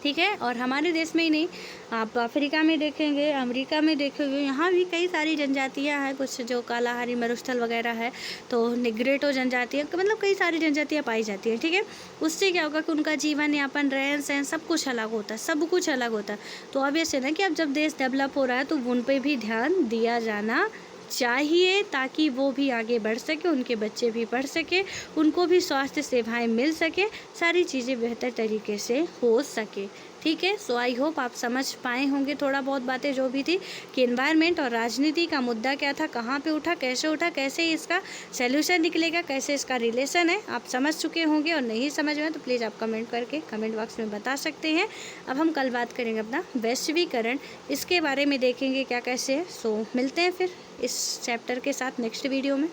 ठीक है, और हमारे देश में ही नहीं, आप अफ्रीका में देखेंगे, अमेरिका में देखेंगे, यहाँ भी कई सारी जनजातियाँ हैं। कुछ जो कालाहारी मरुस्थल वगैरह है तो निग्रेटो जनजातियाँ, मतलब कई सारी जनजातियाँ पाई जाती हैं। ठीक है, उससे क्या होगा कि उनका जीवन यापन, रहन सहन सब कुछ अलग होता है, सब कुछ अलग होता है। तो अब ऐसे ना कि अब जब देश डेवलप हो रहा है तो उन पर भी ध्यान दिया जाना चाहिए ताकि वो भी आगे बढ़ सके, उनके बच्चे भी पढ़ सके, उनको भी स्वास्थ्य सेवाएं मिल सके, सारी चीज़ें बेहतर तरीके से हो सके। ठीक है, सो आई होप आप समझ पाए होंगे थोड़ा बहुत बातें जो भी थी कि एनवायरनमेंट और राजनीति का मुद्दा क्या था, कहाँ पे उठा, कैसे इसका सल्यूशन निकलेगा, कैसे इसका रिलेशन है, आप समझ चुके होंगे। और नहीं समझ में तो प्लीज़ आप कमेंट करके कमेंट बॉक्स में बता सकते हैं। अब हम कल बात करेंगे अपना वैश्वीकरण, इसके बारे में देखेंगे क्या कैसे है। सो मिलते हैं फिर इस चैप्टर के साथ नेक्स्ट वीडियो में।